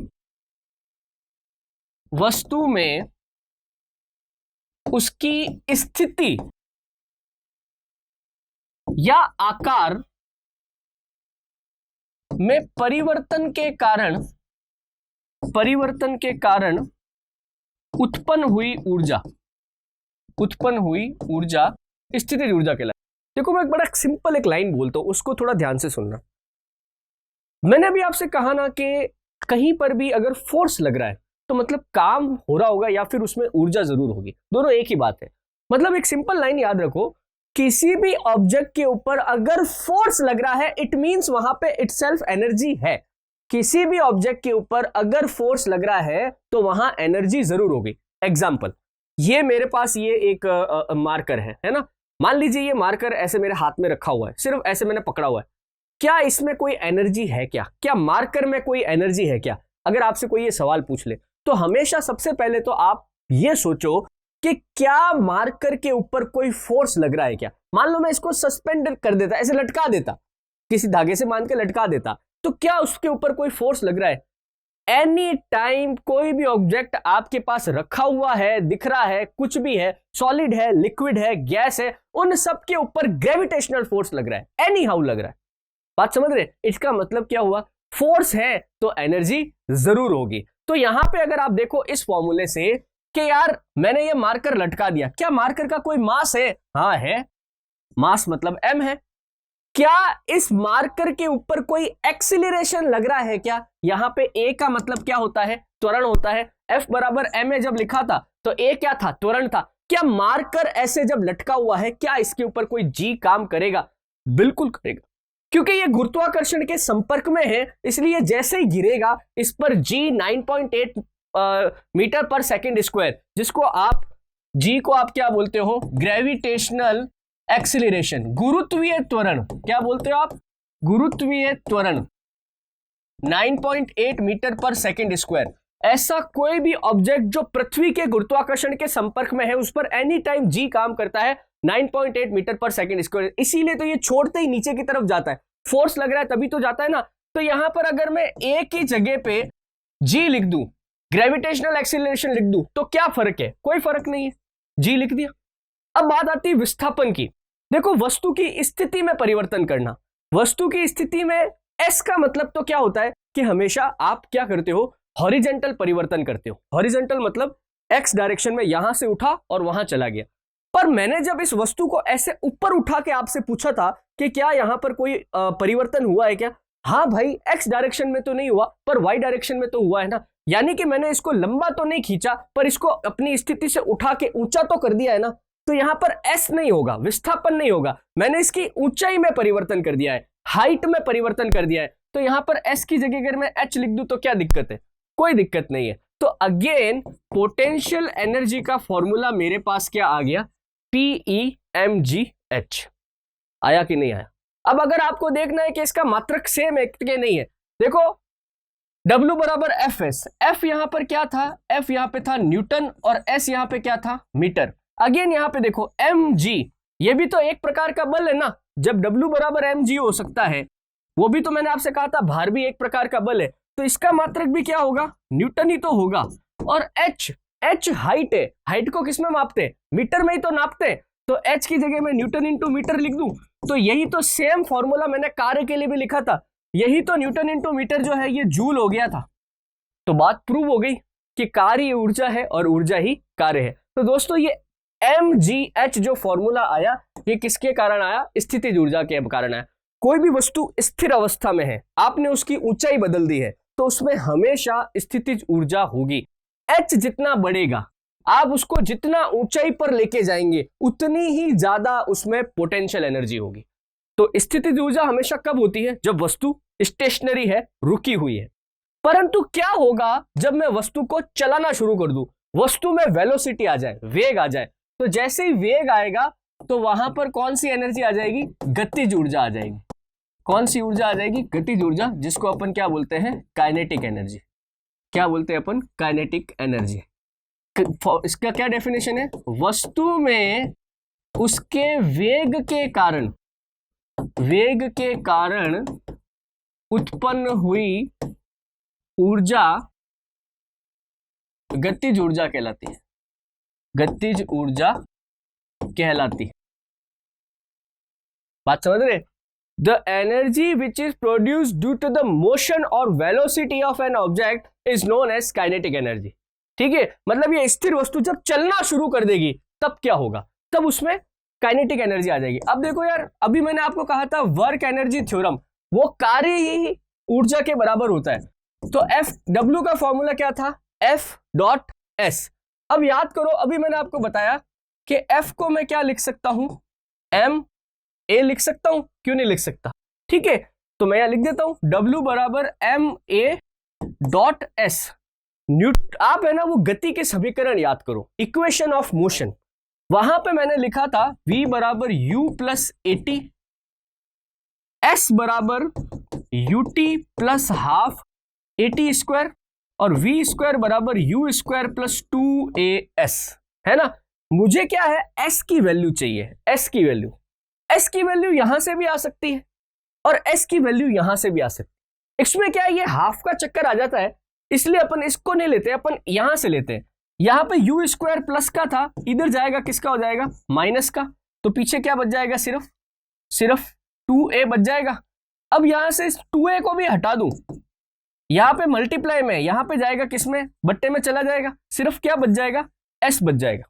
वस्तु में उसकी स्थिति या आकार में परिवर्तन के कारण उत्पन्न हुई ऊर्जा स्थितिज ऊर्जा कहलाती। देखो मैं एक बड़ा सिंपल एक लाइन बोलता हूं, उसको थोड़ा ध्यान से सुनना। मैंने अभी आपसे कहा ना कि कहीं पर भी अगर फोर्स लग रहा है तो मतलब काम हो रहा होगा या फिर उसमें ऊर्जा जरूर होगी, दोनों एक ही बात है। मतलब एक सिंपल लाइन याद रखो, किसी भी ऑब्जेक्ट के ऊपर अगर फोर्स लग रहा है इट मींस वहां पे इटसेल्फ एनर्जी है। किसी भी ऑब्जेक्ट के ऊपर अगर फोर्स लग रहा है तो वहां एनर्जी जरूर होगी। एग्जाम्पल, ये मेरे पास ये एक मार्कर है ना। मान लीजिए ये मार्कर ऐसे मेरे हाथ में रखा हुआ है, सिर्फ ऐसे मैंने पकड़ा हुआ है। क्या इसमें कोई एनर्जी है क्या मार्कर में कोई एनर्जी है क्या? अगर आपसे कोई ये सवाल पूछ ले तो हमेशा सबसे पहले तो आप ये सोचो कि क्या मार्कर के ऊपर कोई फोर्स लग रहा है क्या। मान लो मैं इसको सस्पेंड कर देता, ऐसे लटका देता, किसी धागे से बांध के लटका देता, तो क्या उसके ऊपर कोई फोर्स लग रहा है? एनी टाइम कोई भी ऑब्जेक्ट आपके पास रखा हुआ है, दिख रहा है, कुछ भी है, सॉलिड है, लिक्विड है, गैस है, उन सब के ऊपर ग्रेविटेशनल फोर्स लग रहा है, एनी हाउ लग रहा है। बात समझ रहे? इसका मतलब क्या हुआ? फोर्स है तो एनर्जी जरूर होगी। तो यहां पे अगर आप देखो इस फॉर्मूले से कि यार मैंने ये मार्कर लटका दिया, क्या मार्कर का कोई मास है? हाँ है, मास मतलब m है। क्या इस मार्कर के ऊपर कोई एक्सीलरेशन लग रहा है क्या? यहां पे a का मतलब क्या होता है? त्वरण होता है। F बराबर ma जब लिखा था तो a क्या था? त्वरण था। क्या मार्कर ऐसे जब लटका हुआ है क्या इसके ऊपर कोई g काम करेगा? बिल्कुल करेगा, क्योंकि ये गुरुत्वाकर्षण के संपर्क में है, इसलिए जैसे ही गिरेगा इस पर g 9.8 मीटर पर सेकेंड स्क्वायर, जिसको आप g को आप क्या बोलते हो? ग्रेविटेशनल एक्सीलरेशन, गुरुत्वीय त्वरण। क्या बोलते हो आप? गुरुत्वीय त्वरण 9.8 मीटर पर सेकेंड स्क्वायर। ऐसा कोई भी ऑब्जेक्ट जो पृथ्वी के गुरुत्वाकर्षण के संपर्क में है उस पर एनी टाइम g काम करता है 9.8 मीटर पर सेकेंड स्क्वायर। इसीलिए तो ये छोड़ते ही नीचे की तरफ जाता है, फोर्स लग रहा है तभी तो जाता है ना। तो यहां पर अगर मैं a की जगह पे g लिख दूं, ग्रेविटेशनल एक्सीलरेशन लिख दूं, तो क्या फर्क है? कोई फर्क नहीं है, g लिख दिया। अब बात आती है विस्थापन की। देखो वस्तु की स्थिति में परिवर्तन करना, वस्तु की स्थिति में s का मतलब तो क्या होता है कि हमेशा आप क्या करते हो? हॉरिजेंटल परिवर्तन करते हो। हॉरिजेंटल मतलब x डायरेक्शन में यहां से उठा और वहां चला गया। पर मैंने जब इस वस्तु को ऐसे ऊपर उठा के आपसे पूछा था कि क्या यहां पर कोई परिवर्तन हुआ है क्या? हाँ भाई, x डायरेक्शन में तो नहीं हुआ पर y डायरेक्शन में तो हुआ है ना। यानी कि मैंने इसको लंबा तो नहीं खींचा पर इसको अपनी स्थिति से उठा के ऊंचा तो कर दिया है ना। तो यहां पर s नहीं होगा, विस्थापन नहीं होगा, मैंने इसकी ऊंचाई में परिवर्तन कर दिया है, हाइट में परिवर्तन कर दिया है। तो यहां पर s की जगह अगर मैं h लिख दूं तो क्या दिक्कत है? कोई दिक्कत नहीं है। तो अगेन पोटेंशियल एनर्जी का फॉर्मूला मेरे पास क्या आ गया? PEmgh। आया कि नहीं आया? अब अगर आपको देखना है कि इसका मात्रक सेम है कि नहीं है, देखो W बराबर Fs, F यहां पर क्या था? F यहां पे था न्यूटन और S यहां पे क्या था? मीटर। अगेन यहां पे देखो mg, ये भी तो एक प्रकार का बल है ना। जब W बराबर mg हो सकता है, वो भी तो मैंने आपसे कहा था भार भी एक प्रकार का बल है, तो इसका मात्रक भी क्या होगा? न्यूटन ही तो होगा। और h हाइट है, हाइट को किस में मापते हैं? मीटर में ही तो नापते हैं। तो h की जगह मैं न्यूटन इंटू मीटर लिख दूं, तो यही तो सेम फॉर्मूला मैंने कार्य के लिए भी लिखा था, यही तो न्यूटन इंटू मीटर जो है ये जूल हो गया था। तो बात प्रूव हो गई कि कार्य ऊर्जा है और ऊर्जा ही कार्य है। तो दोस्तों ये mgh जो फॉर्मूला आया ये किसके कारण आया? स्थितिज ऊर्जा के कारण आया। कोई भी वस्तु स्थिर अवस्था में है, आपने उसकी ऊंचाई बदल दी है, तो उसमें हमेशा स्थितिज ऊर्जा होगी। h जितना बढ़ेगा, आप उसको जितना ऊंचाई पर लेके जाएंगे, उतनी ही ज्यादा उसमें पोटेंशियल एनर्जी होगी। तो स्थितिज ऊर्जा हमेशा कब होती है? जब वस्तु स्टेशनरी है, रुकी हुई है। परंतु क्या होगा जब मैं वस्तु को चलाना शुरू कर दूं, वस्तु में वेलोसिटी आ जाए, वेग आ जाए, तो जैसे ही वेग आएगा तो वहां पर कौन सी एनर्जी आ जाएगी? गतिज ऊर्जा आ जाएगी। कौन सी ऊर्जा आ जाएगी? गतिज ऊर्जा, जिसको अपन क्या बोलते हैं? Kinetic energy. क्या बोलते हैं अपन? Kinetic energy. इसका क्या डेफिनेशन है? वस्तु में उसके वेग के कारण उत्पन्न हुई ऊर्जा गतिज ऊर्जा कहलाती है। गतिज ऊर्जा कहलाती है। बात समझ रहे? The energy which is produced due to the motion और velocity of an object is known as kinetic energy. ठीक है, मतलब ये स्थिर वस्तु जब चलना शुरू कर देगी तब क्या होगा? तब उसमें काइनेटिक एनर्जी आ जाएगी। अब देखो यार, अभी मैंने आपको कहा था वर्क एनर्जी थ्योरम, वो कार्य ही ऊर्जा के बराबर होता है। तो एफ डब्ल्यू का फॉर्मूला क्या था? F dot S. अब याद करो, अभी मैंने आपको बताया कि एफ को मैं क्या लिख सकता हूं? एम ए लिख सकता हूं, क्यों नहीं लिख सकता? ठीक है, तो मैं यहां लिख देता हूं डब्ल्यू बराबर एम ए डॉट एस। आप है ना वो गति के समीकरण याद करो, इक्वेशन ऑफ मोशन, वहां पे मैंने लिखा था v बराबर u प्लस एटी, s बराबर ut plus half eighty square और v स्क्वायर बराबर u स्क्वायर प्लस 2as, है ना। मुझे क्या है? s की वैल्यू चाहिए। s की वैल्यू यहां से भी आ सकती है और s की वैल्यू यहां से भी आ सकती है। इसमें क्या है, ये हाफ का चक्कर आ जाता है, इसलिए अपन इसको नहीं लेते, अपन यहां से लेते हैं। यहां पे u स्क्वायर प्लस का था, इधर जाएगा किसका हो जाएगा? माइनस का। तो पीछे क्या बच जाएगा? सिर्फ 2a बच जाएगा। अब यहां से इस 2a को भी हटा दूं, यहां पे मल्टीप्लाई में, यहां पे जाएगा किसमें? बट्टे में चला जाएगा, सिर्फ क्या बच जाएगा? s बच जाएगा।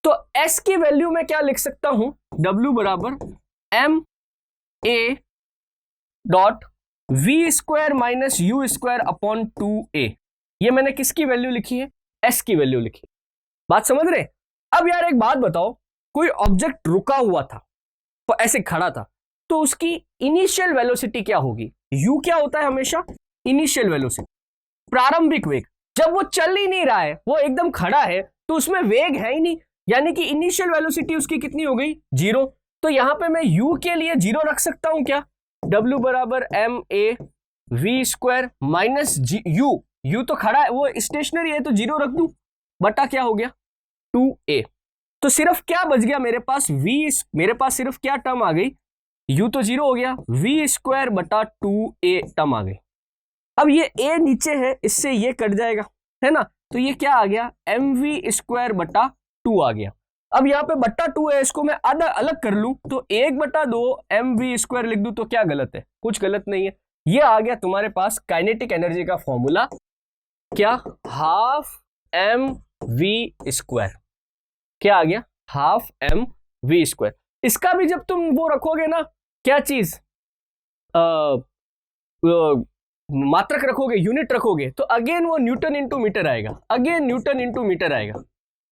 तो s की वैल्यू में क्या लिख सकता हूं? w बराबर m a dot v square minus u square upon 2a। ये मैंने किसकी वैल्यू लिखी है? s की वैल्यू लिखी। बात समझ रहे? अब यार एक बात बताओ, कोई ऑब्जेक्ट रुका हुआ था, तो ऐसे खड़ा था, तो उसकी इनिशियल वेलोसिटी क्या होगी? u क्या होता है हमेशा? इनिशियल वेलोसिटी, प्रारंभिक वेग। जब वो चल ही नहीं रहा है, वो एकदम खड़ा है, तो उसमें वेग है ही नहीं, यानी कि इनिशियल वेलोसिटी उसकी कितनी हो गई? 0। तो यहां पे मैं u के लिए 0 रख सकता हूं क्या? w बराबर M A V square minus u तो खड़ा है, वो स्टेशनरी है, तो 0 रख दूं, बटा क्या हो गया? 2a। तो सिर्फ क्या बच गया मेरे पास? मेरे पास सिर्फ क्या टर्म आ गई? u तो 0 हो गया, v स्क्वायर बटा 2a टर्म आ गई। अब ये a नीचे है, इससे ये कट जाएगा, है ना। तो ये क्या आ गया? mv स्क्वायर बटा 2 आ गया। अब यहाँ पे बट्टा 2 है, इसको मैं आधा अलग कर लूं तो 1/2 mv स्क्वायर लिख दूं, तो क्या गलत है? कुछ गलत नहीं है। ये आ गया तुम्हारे पास काइनेटिक एनर्जी का फॉर्मूला, क्या? Half M V square. क्या आ गया? Half M V square. इसका भी जब तुम वो रखोगे ना, क्या चीज, मात्रक रखोगे, यूनिट रखोगे, तो अगेन वो न्यूटन इंटू मीटर आएगा, अगेन न्यूटन इंटू मीटर आएगा,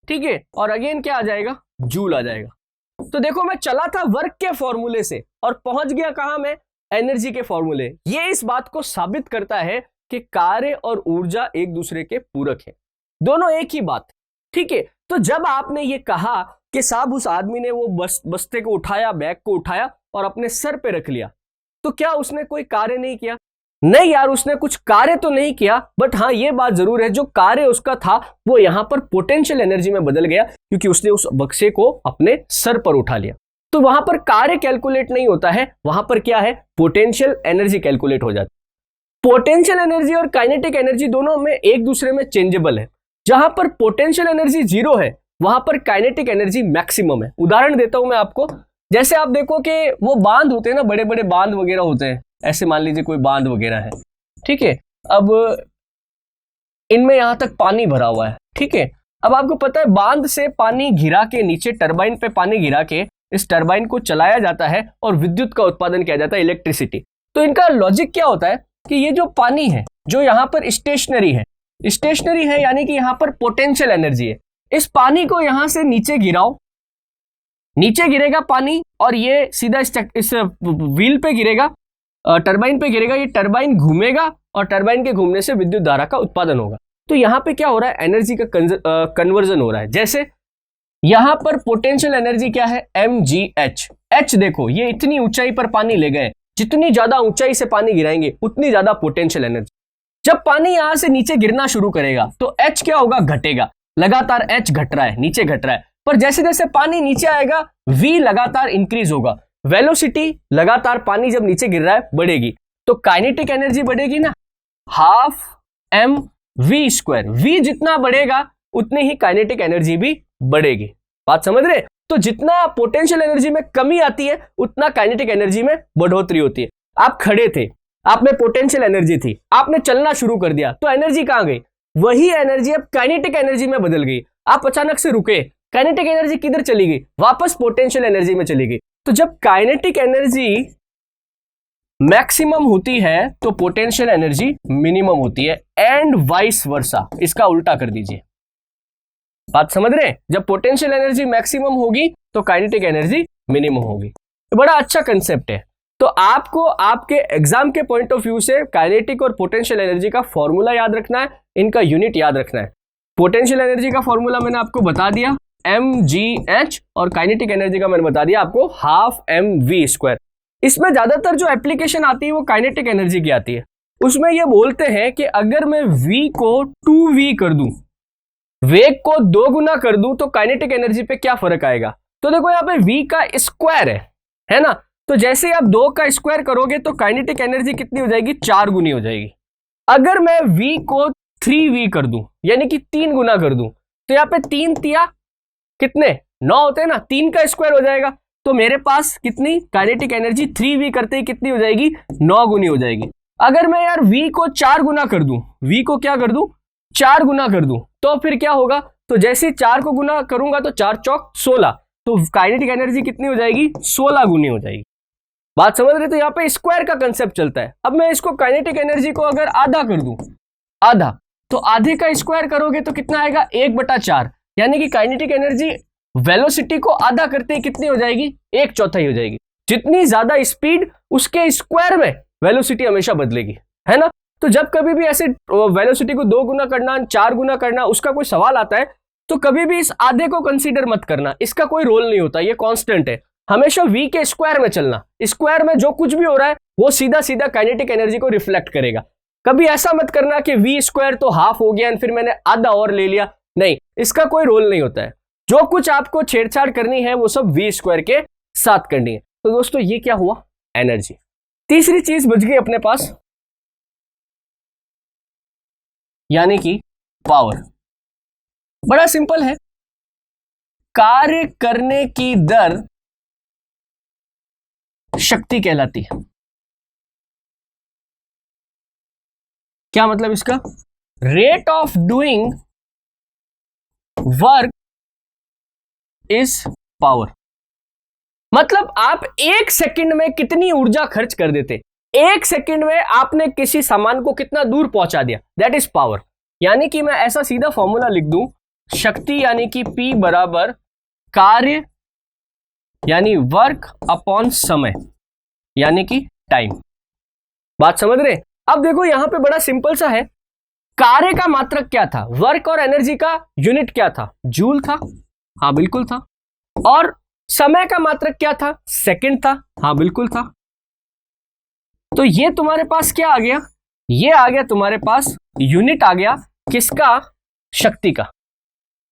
ठीक है। और अगेन क्या आ जाएगा? जूल आ जाएगा। तो देखो, मैं चला था वर्क के फॉर्मूले से और पहुंच गया कहां? मैं एनर्जी के फॉर्मूले। ये इस बात को साबित करता है कि कार्य और ऊर्जा एक दूसरे के पूरक है, दोनों एक ही बात, ठीक है। तो जब आपने ये कहा कि साहब उस आदमी ने वो बस्ते को उठाया, बैग को उठाया और अपने सर पे रख लिया, तो क्या उसने कोई कार्य नहीं किया? नहीं यार, उसने कुछ कार्य तो नहीं किया, बट हाँ ये बात जरूर है, जो कार्य उसका था वो यहां पर पोटेंशियल एनर्जी में बदल गया, क्योंकि उसने उस बक्से को अपने सर पर उठा लिया। तो वहां पर कार्य कैलकुलेट नहीं होता है, वहां पर क्या है? पोटेंशियल एनर्जी कैलकुलेट हो जाती है। पोटेंशियल एनर्जी और काइनेटिक एनर्जी दोनों में एक दूसरे में चेंजेबल है। जहां पर पोटेंशियल एनर्जी 0 है, वहां पर काइनेटिक एनर्जी मैक्सिमम है। उदाहरण देता हूं मैं आपको, जैसे आप देखो कि वो बांध होते हैं ना, बड़े बड़े बांध वगैरह होते हैं, ऐसे मान लीजिए कोई बांध वगैरह है, ठीक है। अब इनमें यहां तक पानी भरा हुआ है, ठीक है। अब आपको पता है बांध से पानी गिरा के, नीचे टरबाइन पे पानी गिरा के इस टरबाइन को चलाया जाता है और विद्युत का उत्पादन किया जाता है, इलेक्ट्रिसिटी। तो इनका लॉजिक क्या होता है कि ये जो पानी है जो यहाँ पर स्टेशनरी है यानी कि यहाँ पर पोटेंशियल एनर्जी है, इस पानी को यहां से नीचे गिराओ, नीचे गिरेगा पानी और ये सीधा इस व्हील पे गिरेगा, टरबाइन पे गिरेगा, ये टरबाइन घूमेगा और टरबाइन के घूमने से विद्युत धारा का उत्पादन होगा। तो यहां पे क्या हो रहा है, एनर्जी का कन्वर्जन हो रहा है। जैसे यहां पर पोटेंशियल एनर्जी क्या है, mgh। h देखो, ये इतनी ऊंचाई पर पानी ले गए, जितनी ज्यादा ऊंचाई से पानी गिराएंगे उतनी ज्यादा पोटेंशियल एनर्जी। जब पानी यहां से नीचे गिरना शुरू करेगा तो h क्या होगा, घटेगा, लगातार h घट रहा है, नीचे घट रहा है। पर जैसे जैसे पानी नीचे आएगा v लगातार इंक्रीज होगा, वेलोसिटी लगातार पानी जब नीचे गिर रहा है बढ़ेगी, तो काइनेटिक एनर्जी बढ़ेगी ना, half m v square. v जितना बढ़ेगा उतनी ही काइनेटिक एनर्जी भी बढ़ेगी। बात समझ रहे? तो जितना पोटेंशियल एनर्जी में कमी आती है उतना काइनेटिक एनर्जी में बढ़ोतरी होती है। आप खड़े थे, आप में पोटेंशियल एनर्जी थी, आपने चलना शुरू कर दिया तो एनर्जी कहां गई, वही एनर्जी अब काइनेटिक एनर्जी में बदल गई। आप अचानक से रुके, काइनेटिक एनर्जी किधर चली गई, वापस पोटेंशियल एनर्जी में चली गई। तो जब काइनेटिक एनर्जी मैक्सिमम होती है तो पोटेंशियल एनर्जी मिनिमम होती है, एंड वाइस वर्सा। इसका उल्टा कर दीजिए। बात समझ रहे हैं? जब पोटेंशियल एनर्जी मैक्सिमम होगी तो काइनेटिक एनर्जी मिनिमम होगी। तो बड़ा अच्छा कंसेप्ट है। तो आपको आपके एग्जाम के पॉइंट ऑफ व्यू से काइनेटिक और पोटेंशियल एनर्जी का फॉर्मूला याद रखना है, इनका यूनिट याद रखना है। पोटेंशियल एनर्जी का फॉर्मूला मैंने आपको बता दिया mgh, और काइनेटिक एनर्जी का मैंने बता दिया आपको हाफ mv स्क्वायर। इसमें ज्यादातर जो एप्लीकेशन आती है वो काइनेटिक एनर्जी की आती है। उसमें ये बोलते हैं कि अगर मैं v को 2v कर दूं, वेग को 2 गुना कर दूं, तो काइनेटिक एनर्जी पे क्या फर्क आएगा। तो देखो यहाँ पे v का स्क्वायर है ना, तो जैसे ही आप 2 का स्क्वायर करोगे तो काइनेटिक एनर्जी कितनी हो जाएगी, 4 गुनी हो जाएगी। अगर मैं v को 3v कर दूं यानी कि 3 गुना कर दूं, तो यहाँ पे 3 तिया कितने, 9 होते हैं ना, 3 का स्क्वायर हो जाएगा। तो मेरे पास कितनी काइनेटिक एनर्जी 3v करते ही कितनी हो जाएगी, 9 गुनी हो जाएगी। अगर मैं यार v को 4 गुना कर दूं, v को क्या कर दूं, 4 गुना कर दूं, तो फिर क्या होगा, तो जैसे 4 को गुना करूंगा तो 4 चौक 16, तो काइनेटिक एनर्जी कितनी हो जाएगी, 16 गुनी हो जाएगी। बात समझ रहे? तो यहाँ पे स्क्वायर का कंसेप्ट चलता है। अब मैं इसको काइनेटिक एनर्जी को अगर आधा कर दूं, आधा, तो आधे का स्क्वायर करोगे तो कितना आएगा, 1/4, यानी कि काइनेटिक एनर्जी वेलोसिटी को आधा करते ही कितनी हो जाएगी, 1/4 हो जाएगी। जितनी ज्यादा स्पीड उसके स्क्वायर में वेलोसिटी हमेशा बदलेगी, है ना। तो जब कभी भी ऐसे वेलोसिटी को 2 गुना करना, 4 गुना करना, उसका कोई सवाल आता है तो कभी भी इस आधे को कंसीडर मत करना, इसका कोई रोल नहीं होता, ये कांस्टेंट है। हमेशा v के स्क्वायर में चलना, स्क्वायर में जो कुछ भी हो रहा है वो सीधा सीधा काइनेटिक एनर्जी को रिफ्लेक्ट करेगा। कभी ऐसा मत करना कि v स्क्वायर तो हाफ हो गया फिर मैंने आधा और ले लिया, नहीं, इसका कोई रोल नहीं होता है। जो कुछ आपको छेड़छाड़ करनी है वो सब v स्क्वायर के साथ करनी है। तो दोस्तों ये क्या हुआ, एनर्जी। तीसरी चीज बच गई अपने पास, यानी कि पावर। बड़ा सिंपल है, कार्य करने की दर शक्ति कहलाती है। क्या मतलब इसका, rate of doing work is power. मतलब आप 1 सेकंड में कितनी ऊर्जा खर्च कर देते, 1 सेकंड में आपने किसी सामान को कितना दूर पहुंचा दिया, दैट इज पावर। यानी कि मैं ऐसा सीधा फॉर्मूला लिख दूं, शक्ति यानी कि P बराबर कार्य यानी वर्क अपॉन समय यानी कि टाइम। बात समझ रहे? अब देखो यहां पे बड़ा सिंपल सा है, कार्य का मात्रक क्या था, वर्क और एनर्जी का यूनिट क्या था, जूल था, हाँ बिल्कुल था। और समय का मात्रक क्या था, सेकंड था, हाँ बिल्कुल था। तो ये तुम्हारे पास क्या आ गया, ये आ गया तुम्हारे पास यूनिट आ गया, किसका, शक्ति का।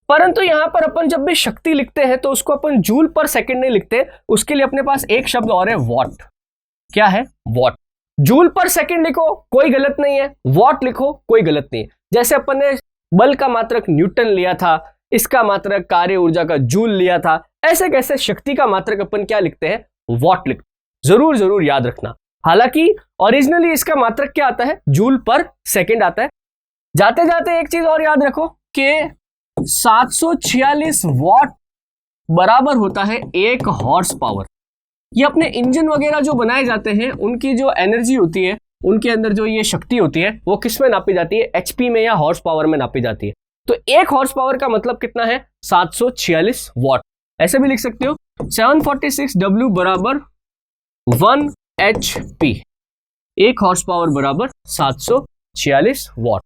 परंतु यहां पर अपन जब भी शक्ति लिखते हैं तो उसको अपन जूल पर सेकंड नहीं लिखते, उसके लिए अपने पास एक शब्द और है, वॉट। क्या है, वॉट। जूल पर सेकंड लिखो कोई गलत नहीं है, वॉट लिखो कोई गलत नहीं है। जैसे अपन ने बल का मात्रक न्यूटन लिया था, इसका मात्रक कार्य ऊर्जा का जूल लिया था, ऐसे कैसे शक्ति का मात्रक अपन क्या लिखते हैं, वॉट लिखते। जरूर जरूर याद रखना। हालांकि ओरिजिनली इसका मात्रक क्या आता है, जूल पर सेकंड आता है। जाते जाते एक चीज और याद रखो कि 746 वॉट बराबर होता है 1 हॉर्स पावर। ये अपने इंजन वगैरह जो बनाए जाते हैं उनकी जो एनर्जी होती है, उनके अंदर जो ये शक्ति होती है वो किस में नापी जाती है, एचपी में या हॉर्स पावर में नापी जाती है। तो 1 हॉर्स पावर का मतलब कितना है, 746 वॉट। ऐसे भी लिख सकते हो 746 W बराबर 1 HP। 1 हॉर्स पावर बराबर 746 वॉट।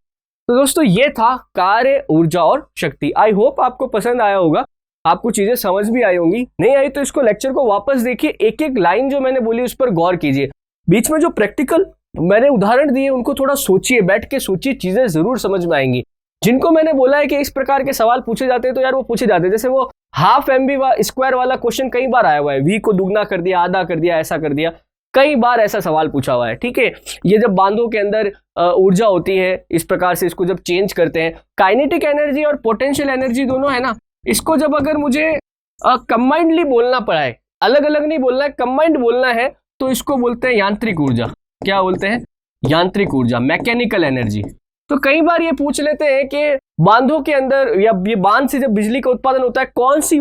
तो दोस्तों ये था कार्य, ऊर्जा और शक्ति। आई होप आपको पसंद आया होगा, आपको चीजें समझ भी आई होंगी। नहीं आई तो इसको लेक्चर को वापस देखिए, एक एक लाइन जो मैंने बोली उस पर गौर कीजिए। बीच में जो प्रैक्टिकल मैंने उदाहरण दिए उनको थोड़ा सोचिए, बैठ के सोचिए, चीजें जरूर समझ में आएंगी। जिनको मैंने बोला है कि इस प्रकार के सवाल पूछे जाते हैं तो यार वो पूछे जाते हैं। जैसे वो हाफ MV स्क्वायर वाला क्वेश्चन कई बार आया हुआ है, V को दुगना कर दिया, आधा कर दिया, ऐसा कर दिया, कई बार ऐसा सवाल पूछा हुआ है। ठीक है, ये जब बांधों के अंदर ऊर्जा होती है, इस प्रकार से इसको जब चेंज करते हैं, काइनेटिक एनर्जी और पोटेंशियल एनर्जी दोनों है ना, इसको जब अगर मुझे कंबाइंडली बोलना पड़ा है, अलग अलग नहीं बोलना है, कंबाइंड बोलना है, तो इसको बोलते हैं यांत्रिक ऊर्जा। क्या बोलते हैं, यांत्रिक ऊर्जा, मैकेनिकल एनर्जी। तो कई बार ये पूछ लेते हैं कि बांधों के अंदर या ये बांध से जब बिजली का उत्पादन होता है कौन सी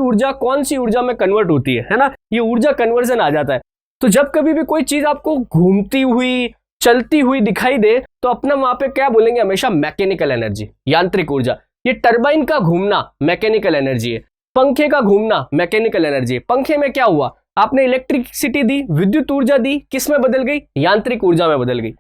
ऊर्जा में कन्वर्ट होती है ना, ये ऊर्जा कन्वर्जन आ जाता है। तो जब कभी भी कोई चीज आपको घूमती हुई, चलती हुई दिखाई दे तो अपना वहां पे क्या बोलेंगे, हमेशा मैकेनिकल एनर्जी, यांत्रिक ऊर्जा। ये टरबाइन का घूमना मैकेनिकल एनर्जी है, पंखे का घूमना मैकेनिकल एनर्जी है। पंखे में क्या हुआ, आपने इलेक्ट्रिसिटी दी, विद्युत ऊर्जा दी, किस में बदल गई, यांत्रिक ऊर्जा में बदल गई।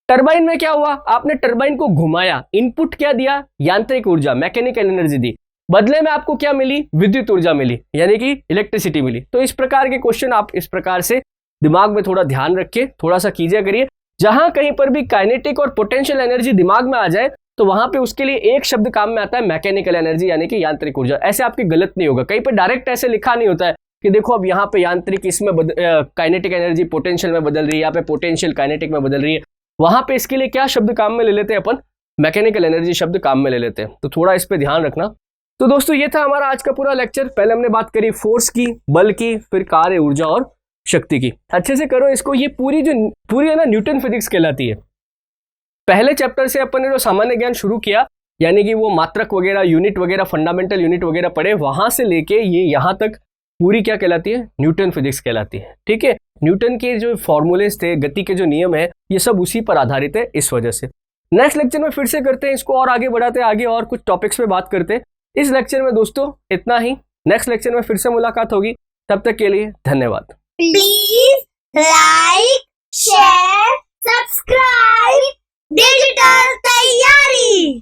टरबाइन में क्या हुआ, आपने टरबाइन को घुमाया, इनपुट क्या दिया, यांत्रिक ऊर्जा, मैकेनिकल एनर्जी दी, बदले में आपको क्या मिली, विद्युत ऊर्जा मिली, यानी कि इलेक्ट्रिसिटी मिली। तो इस प्रकार के क्वेश्चन आप इस प्रकार से दिमाग में थोड़ा ध्यान रखिए, थोड़ा सा कीजिए करिए। जहां कहीं पर भी काइनेटिक और पोटेंशियल एनर्जी दिमाग में आ जाए तो वहां पे उसके लिए एक शब्द काम में आता है, मैकेनिकल एनर्जी, यानी कि यांत्रिक ऊर्जा। ऐसे आपकी गलत नहीं होगा, कहीं पे डायरेक्ट ऐसे लिखा नहीं होता है कि देखो अब यहाँ पे यांत्रिक इसमें काइनेटिक एनर्जी पोटेंशियल में बदल रही है, यहाँ पे पोटेंशियल काइनेटिक में बदल रही है। वहां पे इसके लिए क्या शब्द काम में ले लेते हैं अपन, मैकेनिकल एनर्जी शब्द काम में ले लेते हैं। तो थोड़ा इस पे ध्यान रखना। तो दोस्तों ये था हमारा आज का पूरा लेक्चर। पहले हमने बात करी फोर्स की, बल की, फिर कार्य, ऊर्जा और शक्ति की। अच्छे से करो इसको, ये पूरी है ना न्यूटन फिजिक्स कहलाती है। पहले चैप्टर से अपन ने जो सामान्य ज्ञान शुरू किया, यानी कि वो मात्रक वगैरह, यूनिट वगैरह, फंडामेंटल यूनिट वगैरह पढ़े, वहां से लेके ये यहां तक पूरी क्या कहलाती है, न्यूटन फिजिक्स कहलाती है। ठीक है, न्यूटन के जो फॉर्मूलेस थे, गति के जो नियम है, ये सब उसी पर आधारित है। इस वजह से नेक्स्ट लेक्चर में फिर से करते हैं इसको और आगे बढ़ाते हैं, आगे और कुछ टॉपिक्स पे बात करते हैं। इस लेक्चर में दोस्तों इतना ही, नेक्स्ट लेक्चर में फिर से मुलाकात होगी। तब तक के लिए धन्यवाद। Please like, share, subscribe. Digital तैयारी।